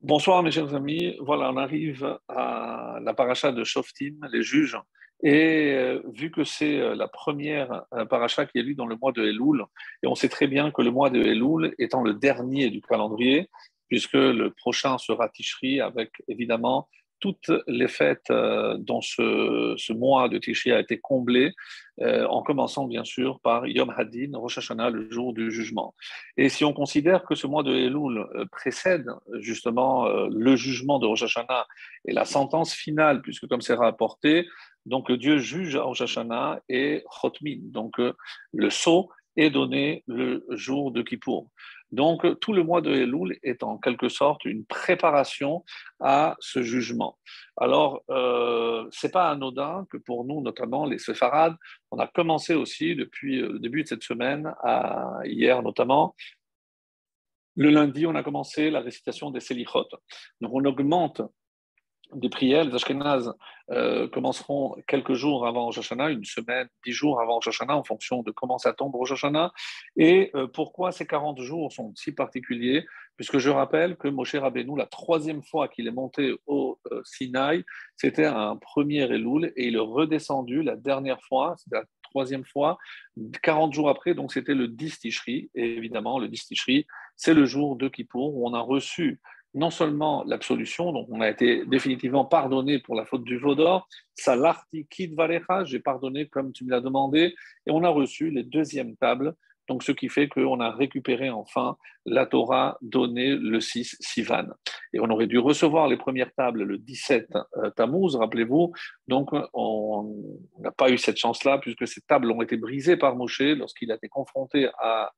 Bonsoir mes chers amis, voilà, on arrive à la paracha de Shoftim, les juges, et vu que c'est la première paracha qui est lue dans le mois de Elul, et on sait très bien que le mois de Elul étant le dernier du calendrier, puisque le prochain sera Tishri, avec évidemment toutes les fêtes dont ce mois de Tishri a été comblé, en commençant bien sûr par Yom Hadin, Rosh Hashanah, le jour du jugement. Et si on considère que ce mois de Elul précède justement le jugement de Rosh Hashanah et la sentence finale, puisque comme c'est rapporté, donc Dieu juge à Rosh Hashanah et Chotmin, donc le sceau est donné le jour de Kippour. Donc tout le mois de Elul est en quelque sorte une préparation à ce jugement. Alors, c'est pas anodin que pour nous, notamment les séfarades, on a commencé aussi depuis le début de cette semaine, hier notamment, le lundi, on a commencé la récitation des Selichot. Donc, on augmente des prières. Les Ashkénazes commenceront quelques jours avant Rosh Hashanah, une semaine, 10 jours avant Rosh Hashanah, en fonction de comment ça tombe Rosh Hashanah. Et pourquoi ces 40 jours sont si particuliers? Puisque je rappelle que Moshe Rabbeinu, la troisième fois qu'il est monté au Sinaï, c'était un premier Elul, et il est redescendu la dernière fois, c'était la troisième fois, 40 jours après, donc c'était le 10 Tishri. Et évidemment, le 10 Tishri, c'est le jour de Kippour où on a reçu non seulement l'absolution, donc on a été définitivement pardonné pour la faute du veau d'or, Salarti Kid Valecha, j'ai pardonné comme tu me l'as demandé, et on a reçu les deuxièmes tables, donc ce qui fait qu'on a récupéré enfin la Torah donnée le 6 Sivan. Et on aurait dû recevoir les premières tables le 17 Tammuz, rappelez-vous, donc on n'a pas eu cette chance-là, puisque ces tables ont été brisées par Moshe lorsqu'il a été confronté à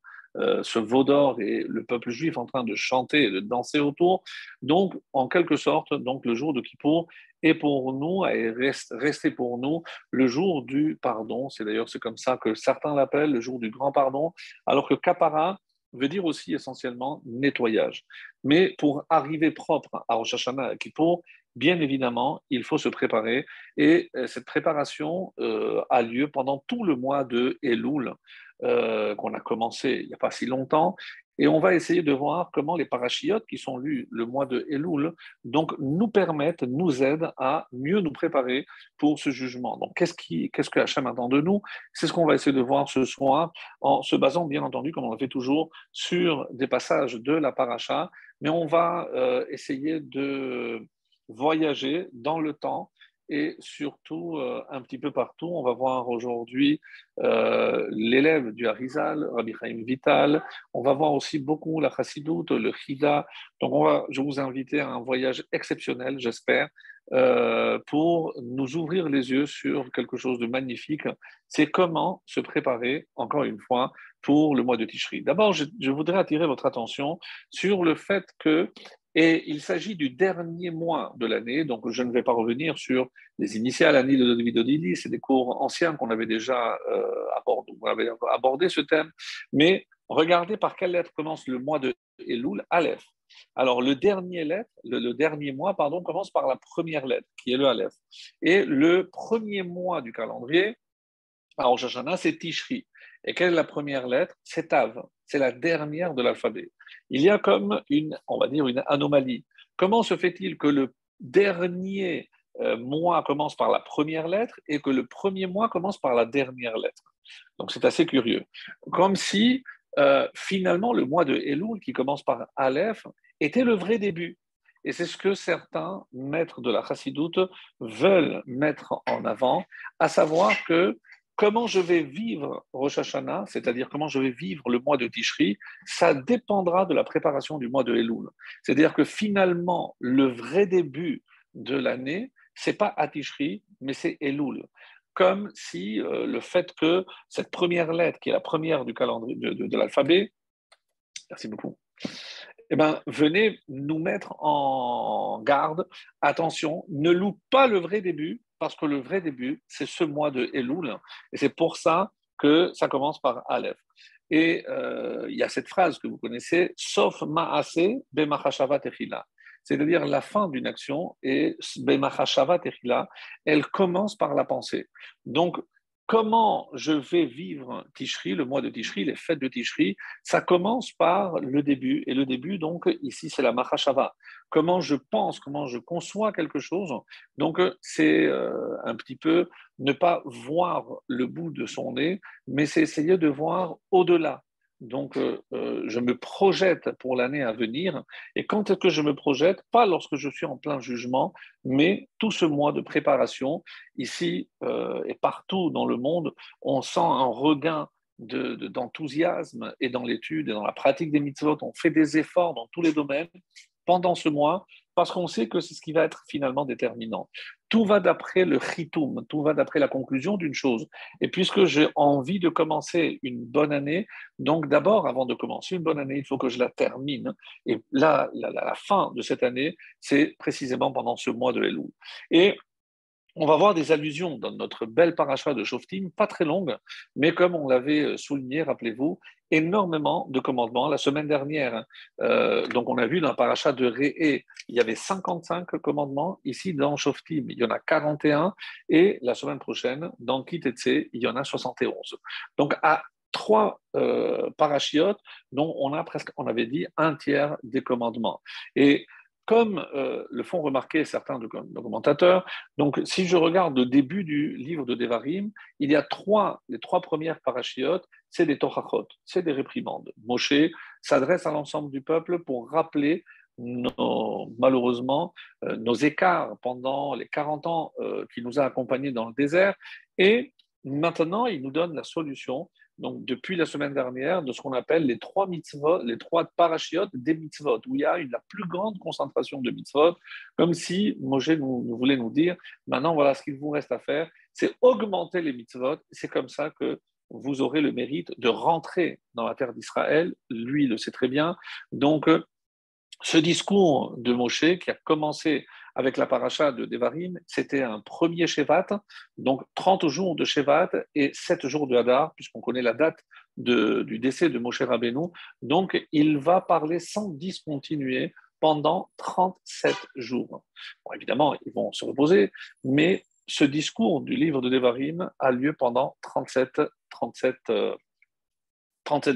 ce veau d'or et le peuple juif en train de chanter et de danser autour. Donc, en quelque sorte, donc, le jour de Kippour est pour nous, et resté pour nous, le jour du pardon. C'est comme ça que certains l'appellent, le jour du grand pardon, alors que Kapara veut dire aussi essentiellement nettoyage. Mais pour arriver propre à Rosh Hashanah, à Kippour, bien évidemment, il faut se préparer. Et cette préparation a lieu pendant tout le mois de Elul, qu'on a commencé il n'y a pas si longtemps. Et on va essayer de voir comment les parachiotes qui sont lus le mois de Elul donc, nous permettent, nous aident à mieux nous préparer pour ce jugement. Donc, qu'est-ce que Hachem attend de nous? C'est ce qu'on va essayer de voir ce soir en se basant, bien entendu, comme on le fait toujours, sur des passages de la paracha. Mais on va essayer de voyager dans le temps et surtout un petit peu partout. On va voir aujourd'hui l'élève du Harizal, Rabbi Chaim Vital. On va voir aussi beaucoup la Chassidoute, le Chida. Donc je vais vous inviter à un voyage exceptionnel, j'espère, pour nous ouvrir les yeux sur quelque chose de magnifique. C'est comment se préparer, encore une fois, pour le mois de Tishri. D'abord, je voudrais attirer votre attention sur le fait que et il s'agit du dernier mois de l'année, donc je ne vais pas revenir sur les initiales, Annie de David Odili, c'est des cours anciens qu'on avait déjà abordé, on avait abordé ce thème, mais regardez par quelle lettre commence le mois de Elul, Aleph. Alors le dernier mois, pardon, commence par la première lettre, qui est le Aleph. Et le premier mois du calendrier, à Rosh Hashanah, c'est Tishri. Et quelle est la première lettre? C'est Tav. C'est la dernière de l'alphabet. Il y a comme on va dire, une anomalie. Comment se fait-il que le dernier mois commence par la première lettre et que le premier mois commence par la dernière lettre? Donc c'est assez curieux. Comme si finalement le mois de Elul, qui commence par Aleph, était le vrai début. Et c'est ce que certains maîtres de la Chassidoute veulent mettre en avant, à savoir que comment je vais vivre Rosh Hashanah, c'est-à-dire comment je vais vivre le mois de Tishri, ça dépendra de la préparation du mois de Elul. C'est-à-dire que finalement, le vrai début de l'année, c'est pas à Tishri, mais c'est Elul. Comme si le fait que cette première lettre, qui est la première du calendrier de l'alphabet, merci beaucoup, eh ben, venez nous mettre en garde. Attention, ne loupe pas le vrai début, parce que le vrai début, c'est ce mois de Elul. Et c'est pour ça que ça commence par Aleph. Et il y a cette phrase que vous connaissez, sauf ma'ase bemachashava techila. C'est-à-dire la fin d'une action et bemachashava techila, elle commence par la pensée. Donc, comment je vais vivre Tishri, le mois de Tishri, les fêtes de Tishri, ça commence par le début. Et le début, donc, ici, c'est la Mahashava. Comment je pense, comment je conçois quelque chose. Donc, c'est un petit peu ne pas voir le bout de son nez, mais c'est essayer de voir au-delà. Donc, je me projette pour l'année à venir. Et quand est-ce que je me projette? Pas lorsque je suis en plein jugement, mais tout ce mois de préparation, ici et partout dans le monde, on sent un regain d'enthousiasme et dans l'étude et dans la pratique des mitzvot. On fait des efforts dans tous les domaines pendant ce mois parce qu'on sait que c'est ce qui va être finalement déterminant. Tout va d'après le chitum, tout va d'après la conclusion d'une chose. Et puisque j'ai envie de commencer une bonne année, donc d'abord, avant de commencer une bonne année, il faut que je la termine. Et là, la fin de cette année, c'est précisément pendant ce mois de Elul. Et on va voir des allusions dans notre belle paracha de Shoftim, pas très longue, mais comme on l'avait souligné, rappelez-vous, énormément de commandements. La semaine dernière, donc on a vu dans la paracha de Réé, il y avait 55 commandements. Ici, dans Shoftim, il y en a 41. Et la semaine prochaine, dans Kitetse, il y en a 71. Donc, à trois parachiotes dont on a presque, on avait dit, un tiers des commandements. Et comme le font remarquer certains commentateurs, donc si je regarde le début du livre de Devarim, il y a les trois premières parachiotes, c'est des torachot, c'est des réprimandes. Moshe s'adresse à l'ensemble du peuple pour rappeler malheureusement nos écarts pendant les 40 ans qui nous a accompagnés dans le désert. Et maintenant, il nous donne la solution. Donc, depuis la semaine dernière, de ce qu'on appelle les trois mitzvot, les trois parachiotes des mitzvot, où il y a la plus grande concentration de mitzvot, comme si Moshe nous voulait nous dire, maintenant, voilà ce qu'il vous reste à faire, c'est augmenter les mitzvot. C'est comme ça que vous aurez le mérite de rentrer dans la terre d'Israël. Lui, il le sait très bien. Donc, ce discours de Moshe qui a commencé avec la paracha de Devarim, c'était un premier Shevat, donc 30 jours de Shevat et 7 jours de Hadar, puisqu'on connaît la date du décès de Moshe Rabbeinu. Donc, il va parler sans discontinuer pendant 37 jours. Bon, évidemment, ils vont se reposer, mais ce discours du livre de Devarim a lieu pendant 37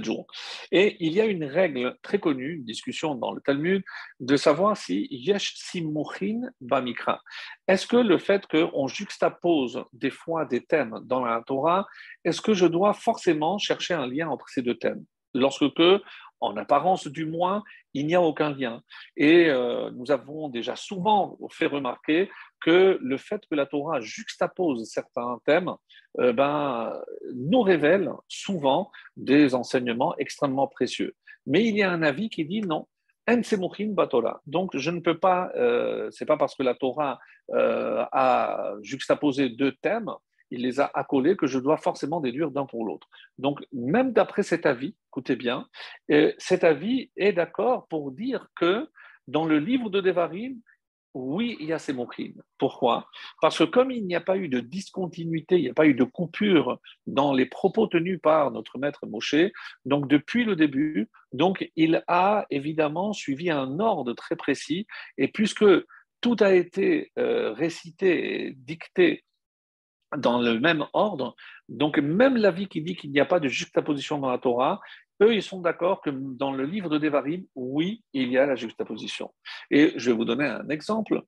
jours. Et il y a une règle très connue, une discussion dans le Talmud, de savoir si yesh simuchin bamikra. Est-ce que le fait qu'on juxtapose des fois des thèmes dans la Torah, est-ce que je dois forcément chercher un lien entre ces deux thèmes? Lorsque, en apparence du moins, il n'y a aucun lien. Et nous avons déjà souvent fait remarquer que le fait que la Torah juxtapose certains thèmes nous révèle souvent des enseignements extrêmement précieux. Mais il y a un avis qui dit non. En semuchin batola. Donc, je ne peux pas, c'est pas parce que la Torah a juxtaposé deux thèmes, il les a accolés que je dois forcément déduire d'un pour l'autre. Donc, même d'après cet avis, écoutez bien, cet avis est d'accord pour dire que dans le livre de Devarim, oui, il y a ces moquines. Pourquoi? Parce que comme il n'y a pas eu de discontinuité, il n'y a pas eu de coupure dans les propos tenus par notre maître Moshe, donc depuis le début, donc il a évidemment suivi un ordre très précis, et puisque tout a été récité et dicté dans le même ordre. Donc, même l'avis qui dit qu'il n'y a pas de juxtaposition dans la Torah, eux, ils sont d'accord que dans le livre de Devarim, oui, il y a la juxtaposition. Et je vais vous donner un exemple.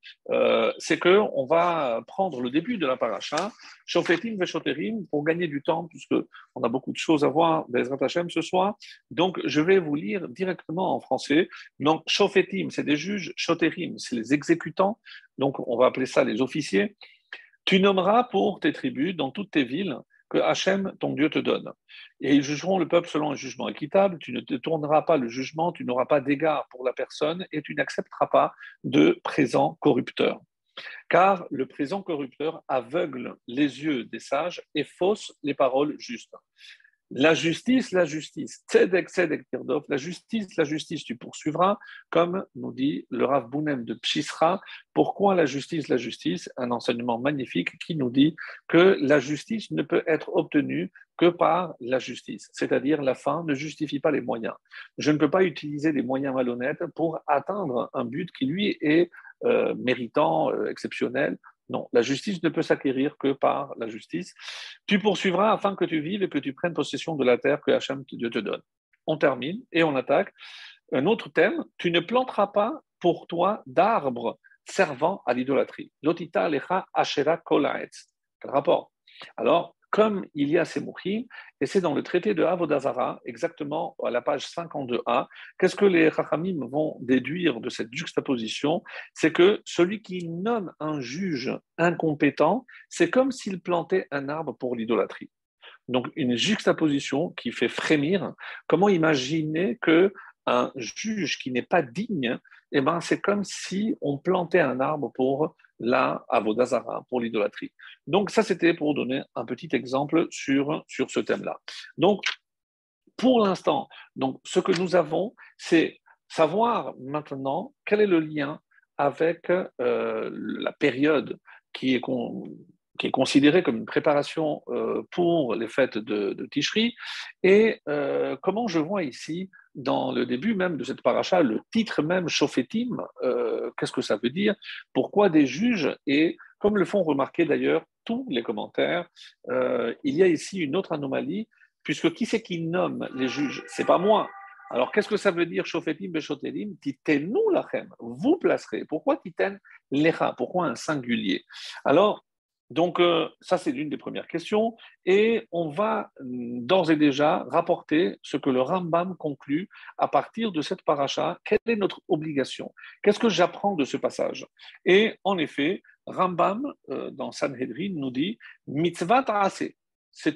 C'est qu'on va prendre le début de la paracha, Shofetim Veshoterim, pour gagner du temps, puisque on a beaucoup de choses à voir Bezrat Hashem ce soir. Donc, je vais vous lire directement en français. Donc, Shofetim, c'est des juges, Shoterim, c'est les exécutants. Donc, on va appeler ça les officiers. Tu nommeras pour tes tribus dans toutes tes villes que Hachem, ton Dieu, te donne. Et ils jugeront le peuple selon un jugement équitable. Tu ne te tourneras pas le jugement, tu n'auras pas d'égard pour la personne et tu n'accepteras pas de présent corrupteur. Car le présent corrupteur aveugle les yeux des sages et fausse les paroles justes. La justice, tzedek, tzedek, tirdof, la justice, tu poursuivras, comme nous dit le Rav Bounem de Pshisra. Pourquoi la justice? Un enseignement magnifique qui nous dit que la justice ne peut être obtenue que par la justice, c'est-à-dire la fin ne justifie pas les moyens. Je ne peux pas utiliser des moyens malhonnêtes pour atteindre un but qui, lui, est méritant, exceptionnel. Non, la justice ne peut s'acquérir que par la justice. Tu poursuivras afin que tu vives et que tu prennes possession de la terre que Hachem Dieu te donne. On termine et on attaque. Un autre thème, tu ne planteras pas pour toi d'arbres servant à l'idolâtrie. Lotita lecha ashera kol ha'etz. Quel rapport? Alors, comme il y a ces mouchim, et c'est dans le traité de Avodazara, exactement à la page 52a, qu'est-ce que les Chachamim vont déduire de cette juxtaposition? C'est que celui qui nomme un juge incompétent, c'est comme s'il plantait un arbre pour l'idolâtrie. Donc, une juxtaposition qui fait frémir. Comment imaginer que un juge qui n'est pas digne, eh ben, c'est comme si on plantait un arbre pour la avodazara, pour l'idolâtrie. Donc, ça, c'était pour donner un petit exemple sur ce thème-là. Donc, pour l'instant, donc, ce que nous avons, c'est savoir maintenant quel est le lien avec la période qui est, qui est considérée comme une préparation pour les fêtes de Tishri, et comment je vois ici, dans le début même de cette paracha, le titre même, Shofetim, qu'est-ce que ça veut dire? Pourquoi des juges? Et comme le font remarquer d'ailleurs tous les commentaires, il y a ici une autre anomalie, puisque qui c'est qui nomme les juges? C'est pas moi. Alors, qu'est-ce que ça veut dire, Shofetim Beshotelim? Titenu lachem, vous placerez. Pourquoi Titen lecha? Pourquoi un singulier? Alors, donc, ça, c'est l'une des premières questions. Et on va d'ores et déjà rapporter ce que le Rambam conclut à partir de cette paracha. Quelle est notre obligation? Qu'est-ce que j'apprends de ce passage? Et en effet, Rambam, dans Sanhedrin, nous dit mitzvah ta'aseh. C'est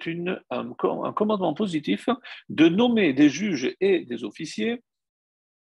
un commandement positif de nommer des juges et des officiers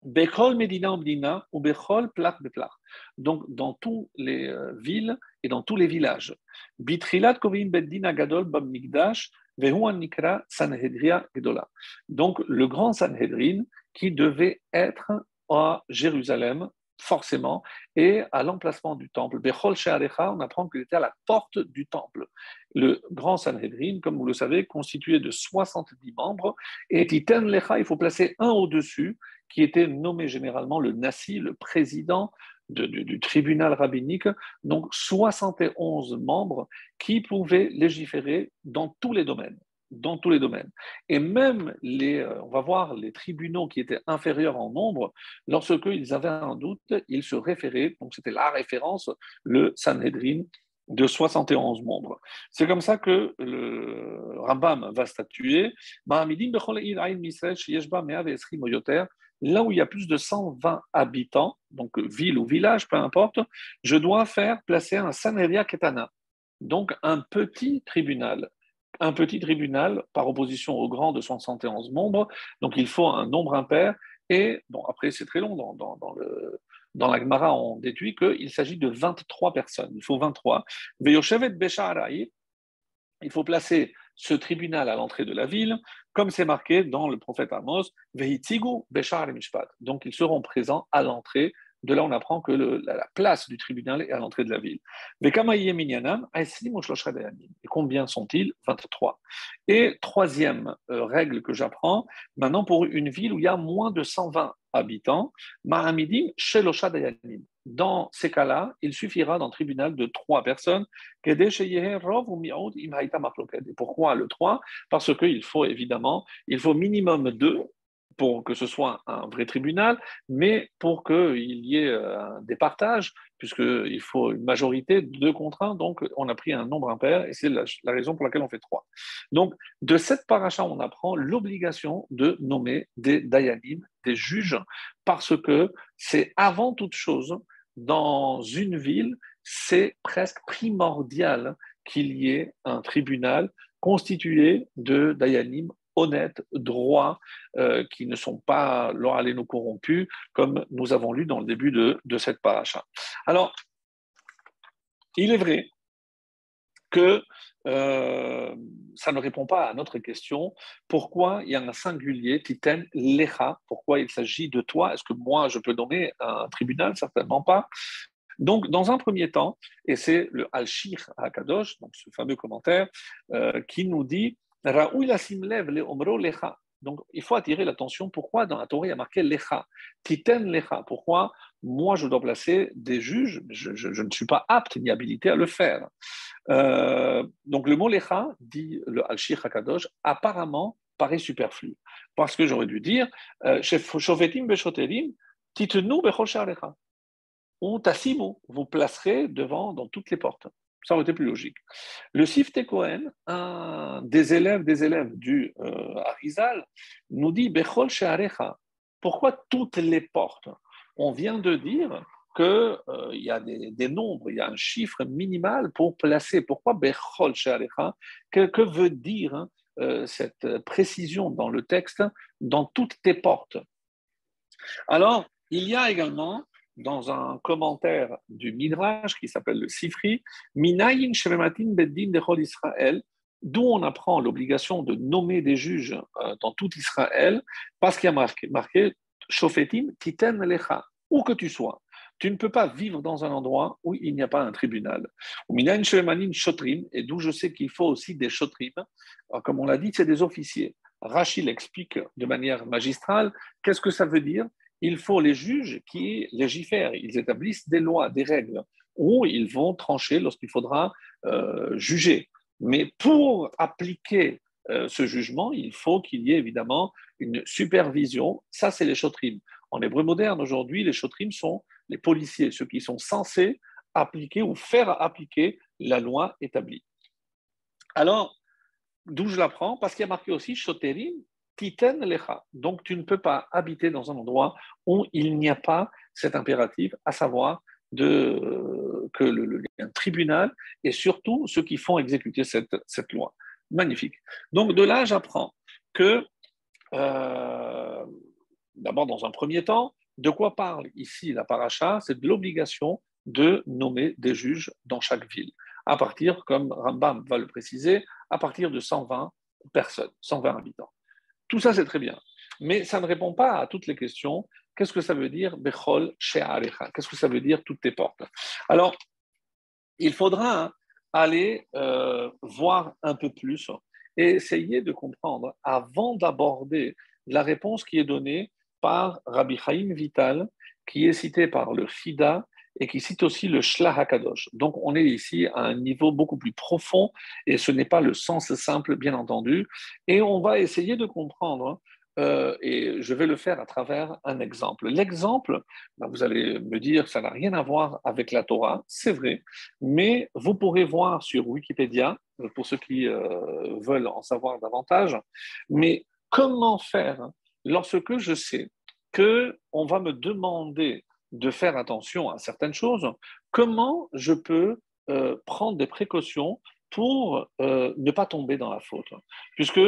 Bechol Medina Omdina ou Bechol Plach Beplach. Donc, dans toutes les villes et dans tous les villages. Bitrilat Kovim Beddin Agadol Bam Migdash, Vehuan Nikra Sanhedria Gedola. Donc, le grand Sanhedrin qui devait être à Jérusalem, forcément, et à l'emplacement du temple. Bechol Shearecha, on apprend qu'il était à la porte du temple. Le grand Sanhedrin, comme vous le savez, constitué de 70 membres, et Titen Lecha, il faut placer un au-dessus, qui était nommé généralement le Nassi, le président du tribunal rabbinique, donc 71 membres qui pouvaient légiférer dans tous les domaines. Dans tous les domaines. Et même on va voir les tribunaux qui étaient inférieurs en nombre, lorsqu'ils avaient un doute, ils se référaient, donc c'était la référence, le Sanhedrin de 71 membres. C'est comme ça que le Rambam va statuer là où il y a plus de 120 habitants, donc ville ou village, peu importe, je dois faire placer un Sanhedria Ketana, donc un petit tribunal. Un petit tribunal par opposition au grand de 71 membres, donc il faut un nombre impair, et bon, après c'est très long, dans la Gemara, on déduit qu'il s'agit de 23 personnes, il faut 23. Veyoshevet Besha'arai, il faut placer ce tribunal à l'entrée de la ville, comme c'est marqué dans le prophète Amos, Vehitzigu Beshar Mishpat. Donc ils seront présents à l'entrée. De là, on apprend que la place du tribunal est à l'entrée de la ville. Et combien sont-ils? 23. Et troisième règle que j'apprends, maintenant pour une ville où il y a moins de 120 habitants, Mahamidim Shelosha Dayanim. Dans ces cas-là, il suffira d'un tribunal de 3 personnes. Et pourquoi le 3? Parce qu'il faut évidemment, il faut minimum 2 pour que ce soit un vrai tribunal, mais pour qu'il y ait des partages, puisqu'il faut une majorité de 2 contre 1, donc on a pris un nombre impair, et c'est la raison pour laquelle on fait 3. Donc, de cette paracha, on apprend l'obligation de nommer des dayanim, des juges, parce que c'est avant toute chose, dans une ville, c'est presque primordial qu'il y ait un tribunal constitué de dayanim honnêtes, droits, qui ne sont pas l'oraléno corrompus, comme nous avons lu dans le début de cette paracha. Alors, il est vrai que ça ne répond pas à notre question. Pourquoi il y a un singulier, Titen Lecha? Pourquoi il s'agit de toi? Est-ce que moi, je peux nommer un tribunal? Certainement pas. Donc, dans un premier temps, et c'est le Al-Shir HaKadosh, donc ce fameux commentaire, qui nous dit Raoui la simlev le omro lecha. Donc, il faut attirer l'attention. Pourquoi dans la Torah, il y a marqué Lecha, Titen Lecha? Pourquoi moi, je dois placer des juges? Je ne suis pas apte ni habilité à le faire. Donc, le mot Lecha, dit le Al-Shir HaKadosh, apparemment paraît superflu. Parce que j'aurais dû dire Shofetim Beshoterim, Titenu Bechol Sha'alecha. Ou Tassimu, vous placerez devant dans toutes les portes. Ça aurait été plus logique. Le Sifte Cohen, un des élèves du Arizal, nous dit Bechol She'arecha. Pourquoi toutes les portes? On vient de dire qu'il y a des nombres, il y a un chiffre minimal pour placer. Pourquoi Bechol She'arecha? Que veut dire cette précision dans le texte, dans toutes tes portes? Alors, il y a également dans un commentaire du Midrash qui s'appelle le Sifri, Minayin Shemematin Beddin Dechol Israël, d'où on apprend l'obligation de nommer des juges dans tout Israël, parce qu'il y a marqué Shofetim Titen Lecha, où que tu sois. Tu ne peux pas vivre dans un endroit où il n'y a pas un tribunal. Minayin Shemematin Shotrim, et d'où je sais qu'il faut aussi des Shotrim, comme on l'a dit, c'est des officiers. Rachid explique de manière magistrale qu'est-ce que ça veut dire. Il faut les juges qui légifèrent, ils établissent des lois, des règles, où ils vont trancher lorsqu'il faudra juger. Mais pour appliquer ce jugement, il faut qu'il y ait évidemment une supervision. Ça, c'est les shotrim. En hébreu moderne, aujourd'hui, les shotrim sont les policiers, ceux qui sont censés appliquer ou faire appliquer la loi établie. Alors, d'où je l'apprends? Parce qu'il y a marqué aussi shoterim titen lecha. Donc, tu ne peux pas habiter dans un endroit où il n'y a pas cet impératif, à savoir y a un tribunal et surtout ceux qui font exécuter cette loi. Magnifique. Donc, de là, j'apprends que, d'abord, dans un premier temps, de quoi parle ici la paracha? C'est de l'obligation de nommer des juges dans chaque ville. À partir, comme Rambam va le préciser, à partir de 120 personnes, 120 habitants. Tout ça, c'est très bien. Mais ça ne répond pas à toutes les questions. Qu'est-ce que ça veut dire Bechol She'arecha? Qu'est-ce que ça veut dire toutes tes portes? Alors, il faudra aller voir un peu plus et essayer de comprendre avant d'aborder la réponse qui est donnée par Rabbi Chaim Vital, qui est cité par le Fida et qui cite aussi le Shlach HaKadosh. Donc, on est ici à un niveau beaucoup plus profond et ce n'est pas le sens simple, bien entendu. Et on va essayer de comprendre, et je vais le faire à travers un exemple. L'exemple, ben, vous allez me dire, ça n'a rien à voir avec la Torah, c'est vrai, mais vous pourrez voir sur Wikipédia, pour ceux qui veulent en savoir davantage, mais comment faire lorsque je sais qu'on va me demander de faire attention à certaines choses, comment je peux prendre des précautions pour ne pas tomber dans la faute. Puisque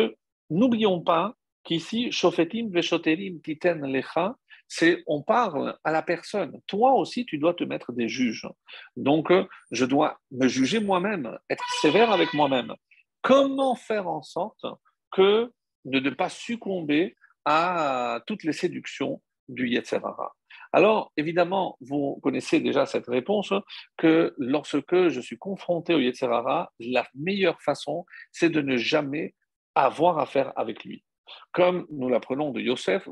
n'oublions pas qu'ici, Shofetim Veshoterim Titen Lecha, c'est on parle à la personne. Toi aussi, tu dois te mettre des juges. Donc, je dois me juger moi-même, être sévère avec moi-même. Comment faire en sorte que de ne pas succomber à toutes les séductions du Yetzer Hara? Alors, évidemment, vous connaissez déjà cette réponse, que lorsque je suis confronté au Yetzer Hara, la meilleure façon, c'est de ne jamais avoir affaire avec lui. Comme nous l'apprenons de Yosef,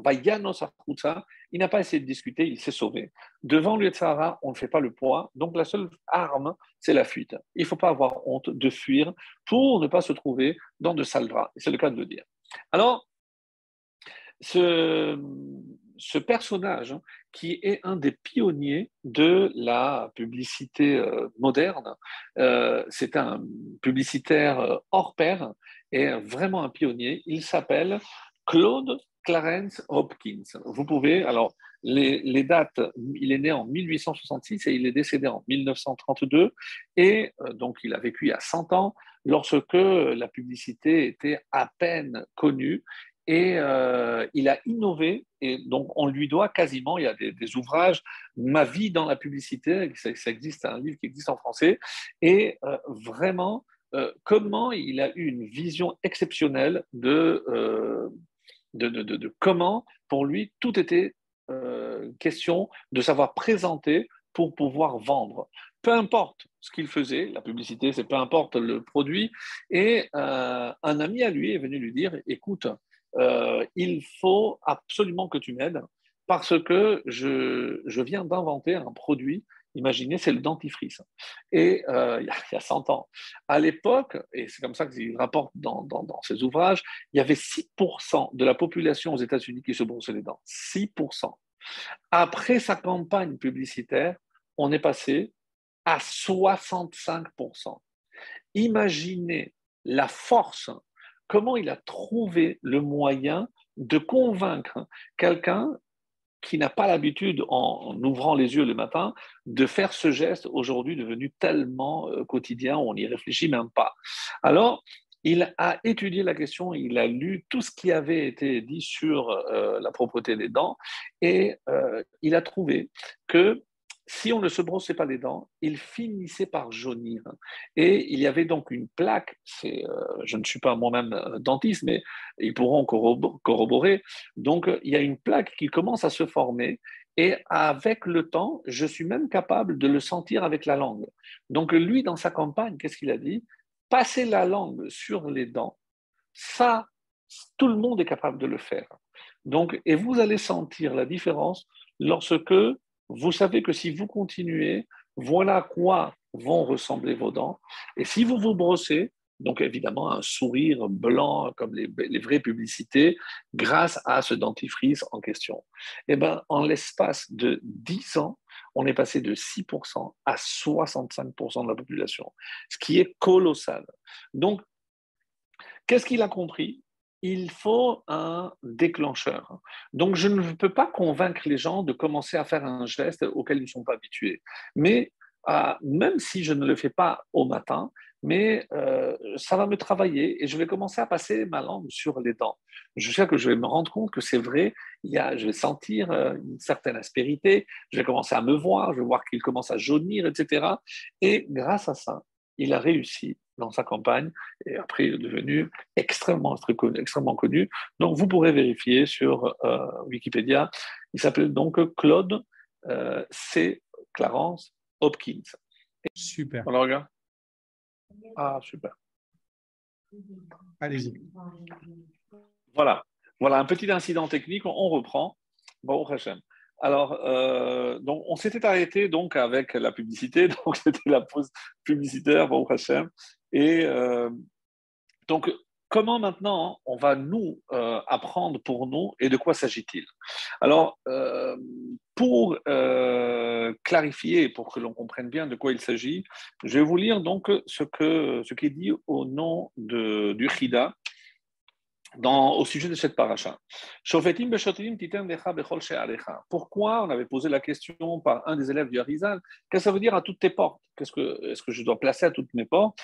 il n'a pas essayé de discuter, il s'est sauvé. Devant le Yetzer Hara, on ne fait pas le poids, donc la seule arme, c'est la fuite. Il ne faut pas avoir honte de fuir pour ne pas se trouver dans de sales draps. C'est le cas de le dire. Alors, ce personnage qui est un des pionniers de la publicité moderne, c'est un publicitaire hors pair et vraiment un pionnier. Il s'appelle Claude Clarence Hopkins. Vous pouvez, alors, les dates, il est né en 1866 et il est décédé en 1932, et donc il a vécu il y a 100 ans, lorsque la publicité était à peine connue. Et il a innové, et donc on lui doit quasiment, il y a des ouvrages, Ma vie dans la publicité, ça existe, un livre qui existe en français, et vraiment, comment il a eu une vision exceptionnelle de comment, pour lui, tout était question de savoir présenter pour pouvoir vendre. Peu importe ce qu'il faisait, la publicité, c'est peu importe le produit, et un ami à lui est venu lui dire, écoute, il faut absolument que tu m'aides parce que je viens d'inventer un produit. Imaginez, c'est le dentifrice. Et il y a 100 ans. À l'époque, et c'est comme ça qu'il rapporte dans ses ouvrages, il y avait 6% de la population aux États-Unis qui se brossait les dents. 6%. Après sa campagne publicitaire, on est passé à 65%. Imaginez la force, comment il a trouvé le moyen de convaincre quelqu'un qui n'a pas l'habitude, en ouvrant les yeux le matin, de faire ce geste aujourd'hui devenu tellement quotidien, on n'y réfléchit même pas. Alors, il a étudié la question, il a lu tout ce qui avait été dit sur la propreté des dents et il a trouvé que si on ne se brossait pas les dents, il finissait par jaunir. Et il y avait donc une plaque, je ne suis pas moi-même dentiste, mais ils pourront corroborer. Donc, il y a une plaque qui commence à se former et avec le temps, je suis même capable de le sentir avec la langue. Donc, lui, dans sa campagne, qu'est-ce qu'il a dit? Passer la langue sur les dents, ça, tout le monde est capable de le faire. Donc, et vous allez sentir la différence lorsque vous savez que si vous continuez, voilà à quoi vont ressembler vos dents. Et si vous vous brossez, donc évidemment un sourire blanc comme les vraies publicités, grâce à ce dentifrice en question. Eh bien, en l'espace de 10 ans, on est passé de 6% à 65% de la population, ce qui est colossal. Donc, qu'est-ce qu'il a compris? Il faut un déclencheur. Donc, je ne peux pas convaincre les gens de commencer à faire un geste auquel ils ne sont pas habitués. Mais même si je ne le fais pas au matin, mais ça va me travailler et je vais commencer à passer ma langue sur les dents. Je sais que je vais me rendre compte que c'est vrai, je vais sentir une certaine aspérité, je vais commencer à me voir, je vais voir qu'il commence à jaunir, etc. Et grâce à ça, il a réussi dans sa campagne et après il est devenu extrêmement connu. Donc vous pourrez vérifier sur Wikipédia. Il s'appelle donc Claude C. Clarence Hopkins. Super. Voilà, regarde. Ah, super. Allez-y. Voilà. Voilà un petit incident technique. On reprend. Bon, Hachem. Alors, donc, on s'était arrêté donc avec la publicité. Donc, c'était la pause publicitaire, bon, Hachem. Et donc, comment maintenant on va nous apprendre pour nous et de quoi s'agit-il? Alors, pour clarifier, pour que l'on comprenne bien de quoi il s'agit, je vais vous lire donc ce qui est dit au nom du Chida au sujet de cette paracha. Pourquoi on avait posé la question par un des élèves du Harizal? Qu'est-ce que ça veut dire à toutes tes portes? Est-ce que je dois placer à toutes mes portes?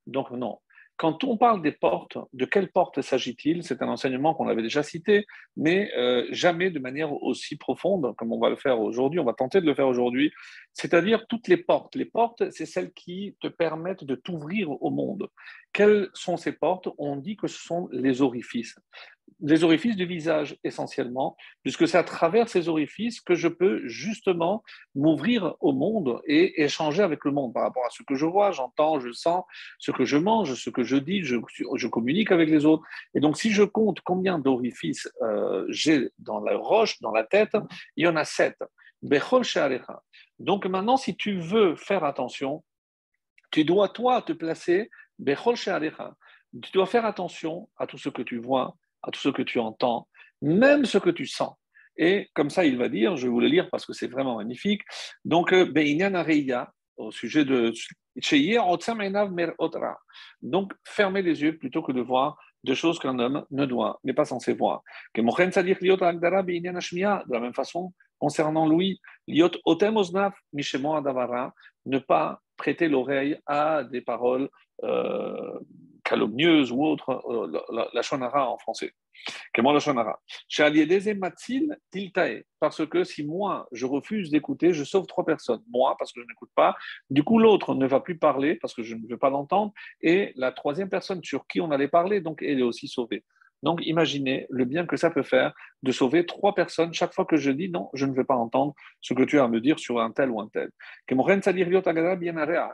Donc non. Quand on parle des portes, de quelles portes s'agit-il? C'est un enseignement qu'on avait déjà cité, mais jamais de manière aussi profonde comme on va le faire aujourd'hui. On va tenter de le faire aujourd'hui, c'est-à-dire toutes les portes. Les portes, c'est celles qui te permettent de t'ouvrir au monde. Quelles sont ces portes? On dit que ce sont les orifices. Les orifices du visage essentiellement, puisque c'est à travers ces orifices que je peux justement m'ouvrir au monde et échanger avec le monde par rapport à ce que je vois, j'entends, je sens, ce que je mange, ce que je dis, je communique avec les autres. Et donc si je compte combien d'orifices j'ai dans la roche, dans la tête, il y en a 7. Donc maintenant, si tu veux faire attention, tu dois, toi, te placer. Tu dois faire attention à tout ce que tu vois, à tout ce que tu entends, même ce que tu sens. Et comme ça, il va dire, je vais vous le lire parce que c'est vraiment magnifique. Donc, au sujet de. Donc, fermez les yeux plutôt que de voir de choses qu'un homme n'est pas censé voir. De la même façon, concernant Louis, ne pas prêter l'oreille à des paroles calomnieuses ou autres, la shonara en français. Comment la shonara? Parce que si moi, je refuse d'écouter, je sauve 3 personnes. Moi, parce que je n'écoute pas. Du coup, l'autre ne va plus parler parce que je ne veux pas l'entendre. Et la troisième personne sur qui on allait parler, donc elle est aussi sauvée. Donc, imaginez le bien que ça peut faire de sauver 3 personnes chaque fois que je dis non, je ne vais pas entendre ce que tu as à me dire sur un tel ou un tel.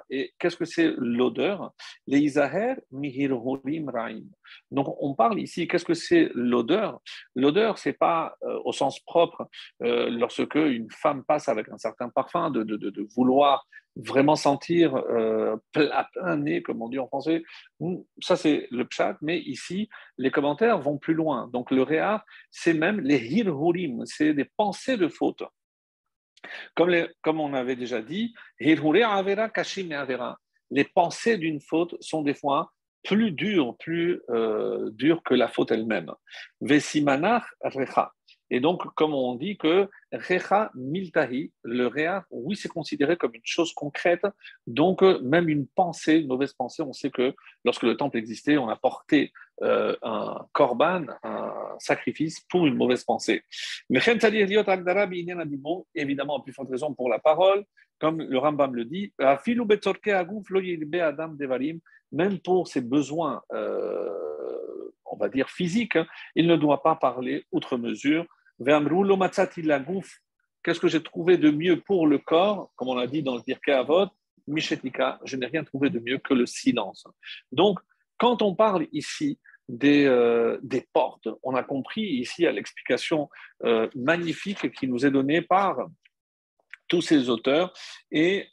Et qu'est-ce que c'est l'odeur? Les Isaher mihirhurim raim. Donc on parle ici, qu'est-ce que c'est l'odeur? L'odeur, c'est pas au sens propre lorsque une femme passe avec un certain parfum, de vouloir vraiment sentir à plein nez, comme on dit en français. Ça, c'est le pshat, mais ici, les commentaires vont plus loin. Donc, le réa, c'est même les hirhurim, c'est des pensées de faute. Comme on avait déjà dit, hirhure avera kashim avera. Les pensées d'une faute sont des fois plus dures que la faute elle-même. Vesimanach recha. Et donc, comme on dit que recha miltahi, le réa, oui, c'est considéré comme une chose concrète. Donc, même une pensée, une mauvaise pensée, on sait que lorsque le temple existait, on a porté un korban, un sacrifice pour une mauvaise pensée. Mais évidemment, à plus forte raison pour la parole, comme le Rambam le dit, même pour ses besoins, on va dire physiques, hein, il ne doit pas parler outre mesure. Qu'est-ce que j'ai trouvé de mieux pour le corps, comme on l'a dit dans le Pirkei Avot, Mishetika, je n'ai rien trouvé de mieux que le silence. Donc, quand on parle ici des portes, on a compris ici à l'explication magnifique qui nous est donnée par tous ces auteurs et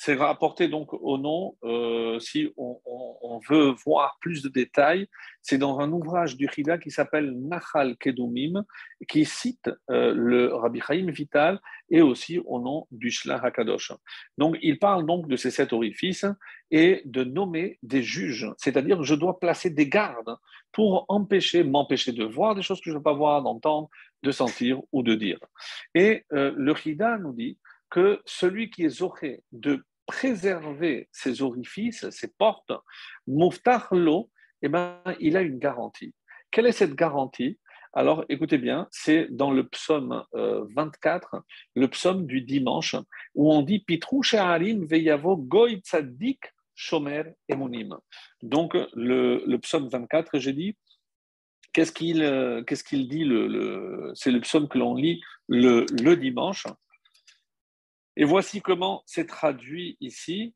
c'est rapporté donc au nom, si on veut voir plus de détails, c'est dans un ouvrage du Chida qui s'appelle Nachal Kedumim, qui cite le Rabbi Chaim Vital et aussi au nom du Shlach HaKadosh. Donc il parle donc de ces 7 orifices et de nommer des juges, c'est-à-dire je dois placer des gardes pour m'empêcher de voir des choses que je ne veux pas voir, d'entendre, de sentir ou de dire. Et le Chida nous dit que celui qui est zoré de préserver ses orifices, ses portes, Muftach lo, eh ben, il a une garantie. Quelle est cette garantie? Alors, écoutez bien, c'est dans le psaume 24, le psaume du dimanche, où on dit Pitrou she'arim veyavo goy tzaddik shomer emunim. Donc, le psaume 24, j'ai dit, qu'est-ce qu'il dit c'est le psaume que l'on lit le dimanche. Et voici comment c'est traduit ici.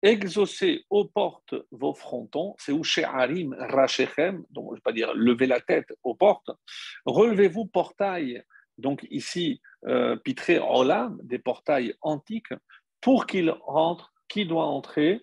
Exaucez aux portes vos frontons, c'est où she'arim rachechem, donc je ne vais pas dire levez la tête aux portes, relevez-vous portail, donc ici pitré olam, des portails antiques, pour qu'il rentre, qui doit entrer?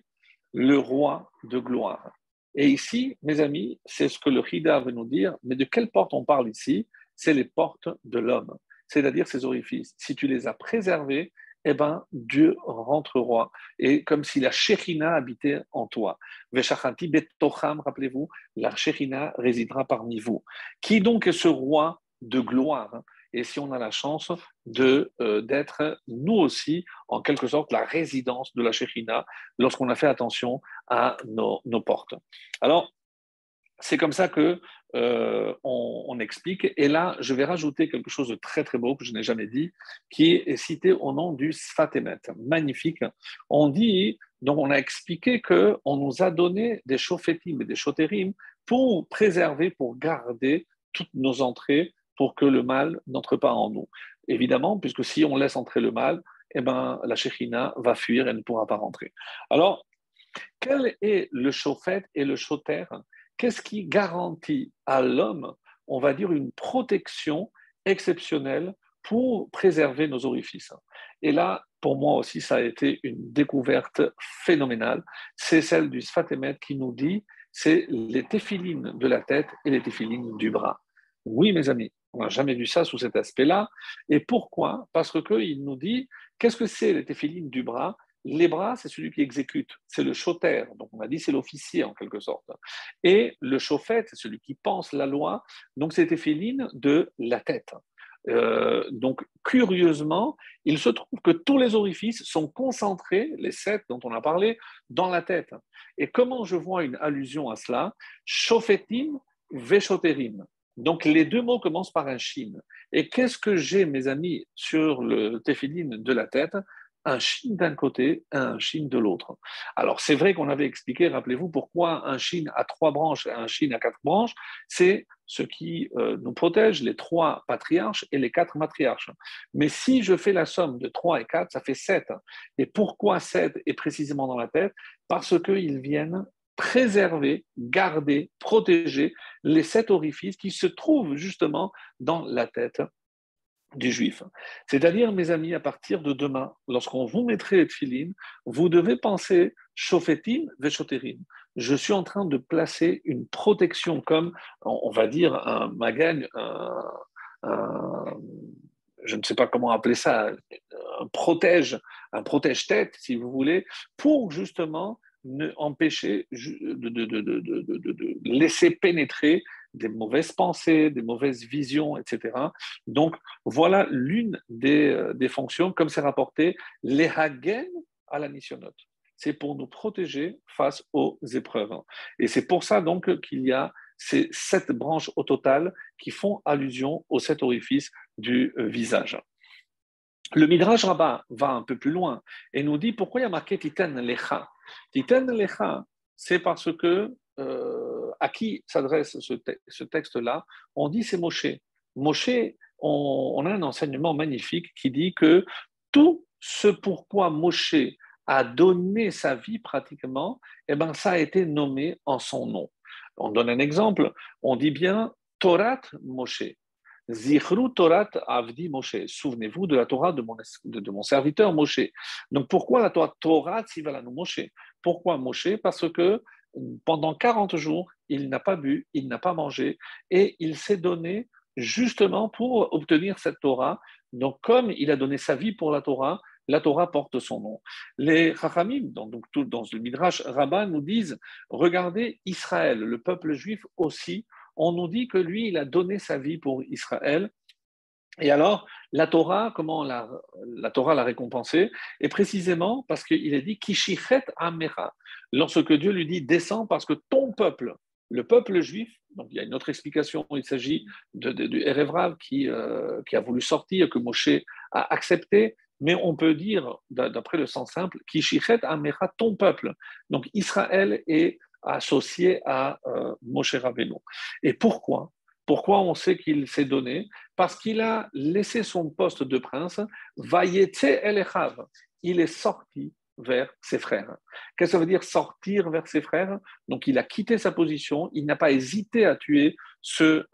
Le roi de gloire. Et ici, mes amis, c'est ce que le Chida veut nous dire, mais de quelle porte on parle ici? C'est les portes de l'homme, c'est-à-dire ses orifices. Si tu les as préservés, eh ben, Dieu rentre roi. Et comme si la Shekhinah habitait en toi. Veshachanti betocham, rappelez-vous, la Shekhinah résidera parmi vous. Qui donc est ce roi de gloire? Et si on a la chance d'être, nous aussi, en quelque sorte, la résidence de la Shekhinah, lorsqu'on a fait attention à nos portes. Alors, c'est comme ça que on explique. Et là, je vais rajouter quelque chose de très très beau que je n'ai jamais dit, qui est cité au nom du Sfat Emet. Magnifique. On dit, donc on a expliqué que on nous a donné des shofetim et des shoterim pour préserver, pour garder toutes nos entrées, pour que le mal n'entre pas en nous. Évidemment, puisque si on laisse entrer le mal, eh ben, la Shekhinah va fuir, elle ne pourra pas rentrer. Alors, quel est le shofet et le shoter? Qu'est-ce qui garantit à l'homme, on va dire, une protection exceptionnelle pour préserver nos orifices? Et là, pour moi aussi, ça a été une découverte phénoménale. C'est celle du Sfat Emet qui nous dit, c'est les téphilines de la tête et les téphilines du bras. Oui, mes amis, on n'a jamais vu ça sous cet aspect-là. Et pourquoi? Parce qu'il nous dit, qu'est-ce que c'est les téphilines du bras? Les bras, c'est celui qui exécute, c'est le shoter, donc on a dit c'est l'officier en quelque sorte. Et le shofet, c'est celui qui pense la loi, donc c'est téphilines de la tête. Donc curieusement, il se trouve que tous les orifices sont concentrés, les 7 dont on a parlé, dans la tête. Et comment je vois une allusion à cela? Shofetim veshoterim. Donc les deux mots commencent par un shin. Et qu'est-ce que j'ai, mes amis, sur le téphiline de la tête? un chine d'un côté et un chine de l'autre. Alors, c'est vrai qu'on avait expliqué, rappelez-vous, pourquoi un chine à 3 branches et un chine à 4 branches, c'est ce qui nous protège, les 3 patriarches et les 4 matriarches. Mais si je fais la somme de 3 et 4, ça fait 7. Et pourquoi 7 est précisément dans la tête? Parce qu'ils viennent préserver, garder, protéger les 7 orifices qui se trouvent justement dans la tête du juif. C'est-à-dire, mes amis, à partir de demain, lorsqu'on vous mettrait les tefilines, vous devez penser shofetim veshoterim. Je suis en train de placer une protection comme, on va dire, un magan, un- je ne sais pas comment appeler ça, un protège-tête, si vous voulez, pour justement empêcher de laisser pénétrer des mauvaises pensées, des mauvaises visions, etc. Donc, voilà l'une des fonctions, comme c'est rapporté, les hagen à la missionote. C'est pour nous protéger face aux épreuves. Et c'est pour ça donc qu'il y a ces 7 branches au total qui font allusion aux 7 orifices du visage. Le Midrash Rabbah va un peu plus loin et nous dit pourquoi il y a marqué Titen Lecha. Titen Lecha, c'est parce que à qui s'adresse ce texte-là? On dit c'est Moshe. Moshe, on a un enseignement magnifique qui dit que tout ce pourquoi Moshe a donné sa vie pratiquement, eh ben, ça a été nommé en son nom. On donne un exemple, on dit bien Torah Moshe. Zichru Torah Avdi Moshe. Souvenez-vous de la Torah de mon serviteur Moshe. Donc pourquoi la Torah Tzivalanu Moshe? Pourquoi Moshe? Parce que pendant 40 jours, il n'a pas bu, il n'a pas mangé et il s'est donné justement pour obtenir cette Torah. Donc comme il a donné sa vie pour la Torah porte son nom. Les Chachamim, donc tout dans le Midrash Rabbah, nous disent, regardez Israël, le peuple juif aussi, on nous dit que lui, il a donné sa vie pour Israël. Et alors, la Torah, comment la Torah l'a récompensé? Et précisément parce qu'il est dit Kishichet Amecha. Lorsque Dieu lui dit descends parce que ton peuple, le peuple juif, donc il y a une autre explication, il s'agit du Erev Rav qui a voulu sortir, que Moshe a accepté, mais on peut dire, d'après le sens simple, Kishichet Amecha, ton peuple. Donc Israël est associé à Moshe Rabbeinu. Et pourquoi? Pourquoi on sait qu'il s'est donné? Parce qu'il a laissé son poste de prince, Vayetse el Echav. Il est sorti vers ses frères. Qu'est-ce que ça veut dire sortir vers ses frères? Donc il a quitté sa position, il n'a pas hésité à tuer cet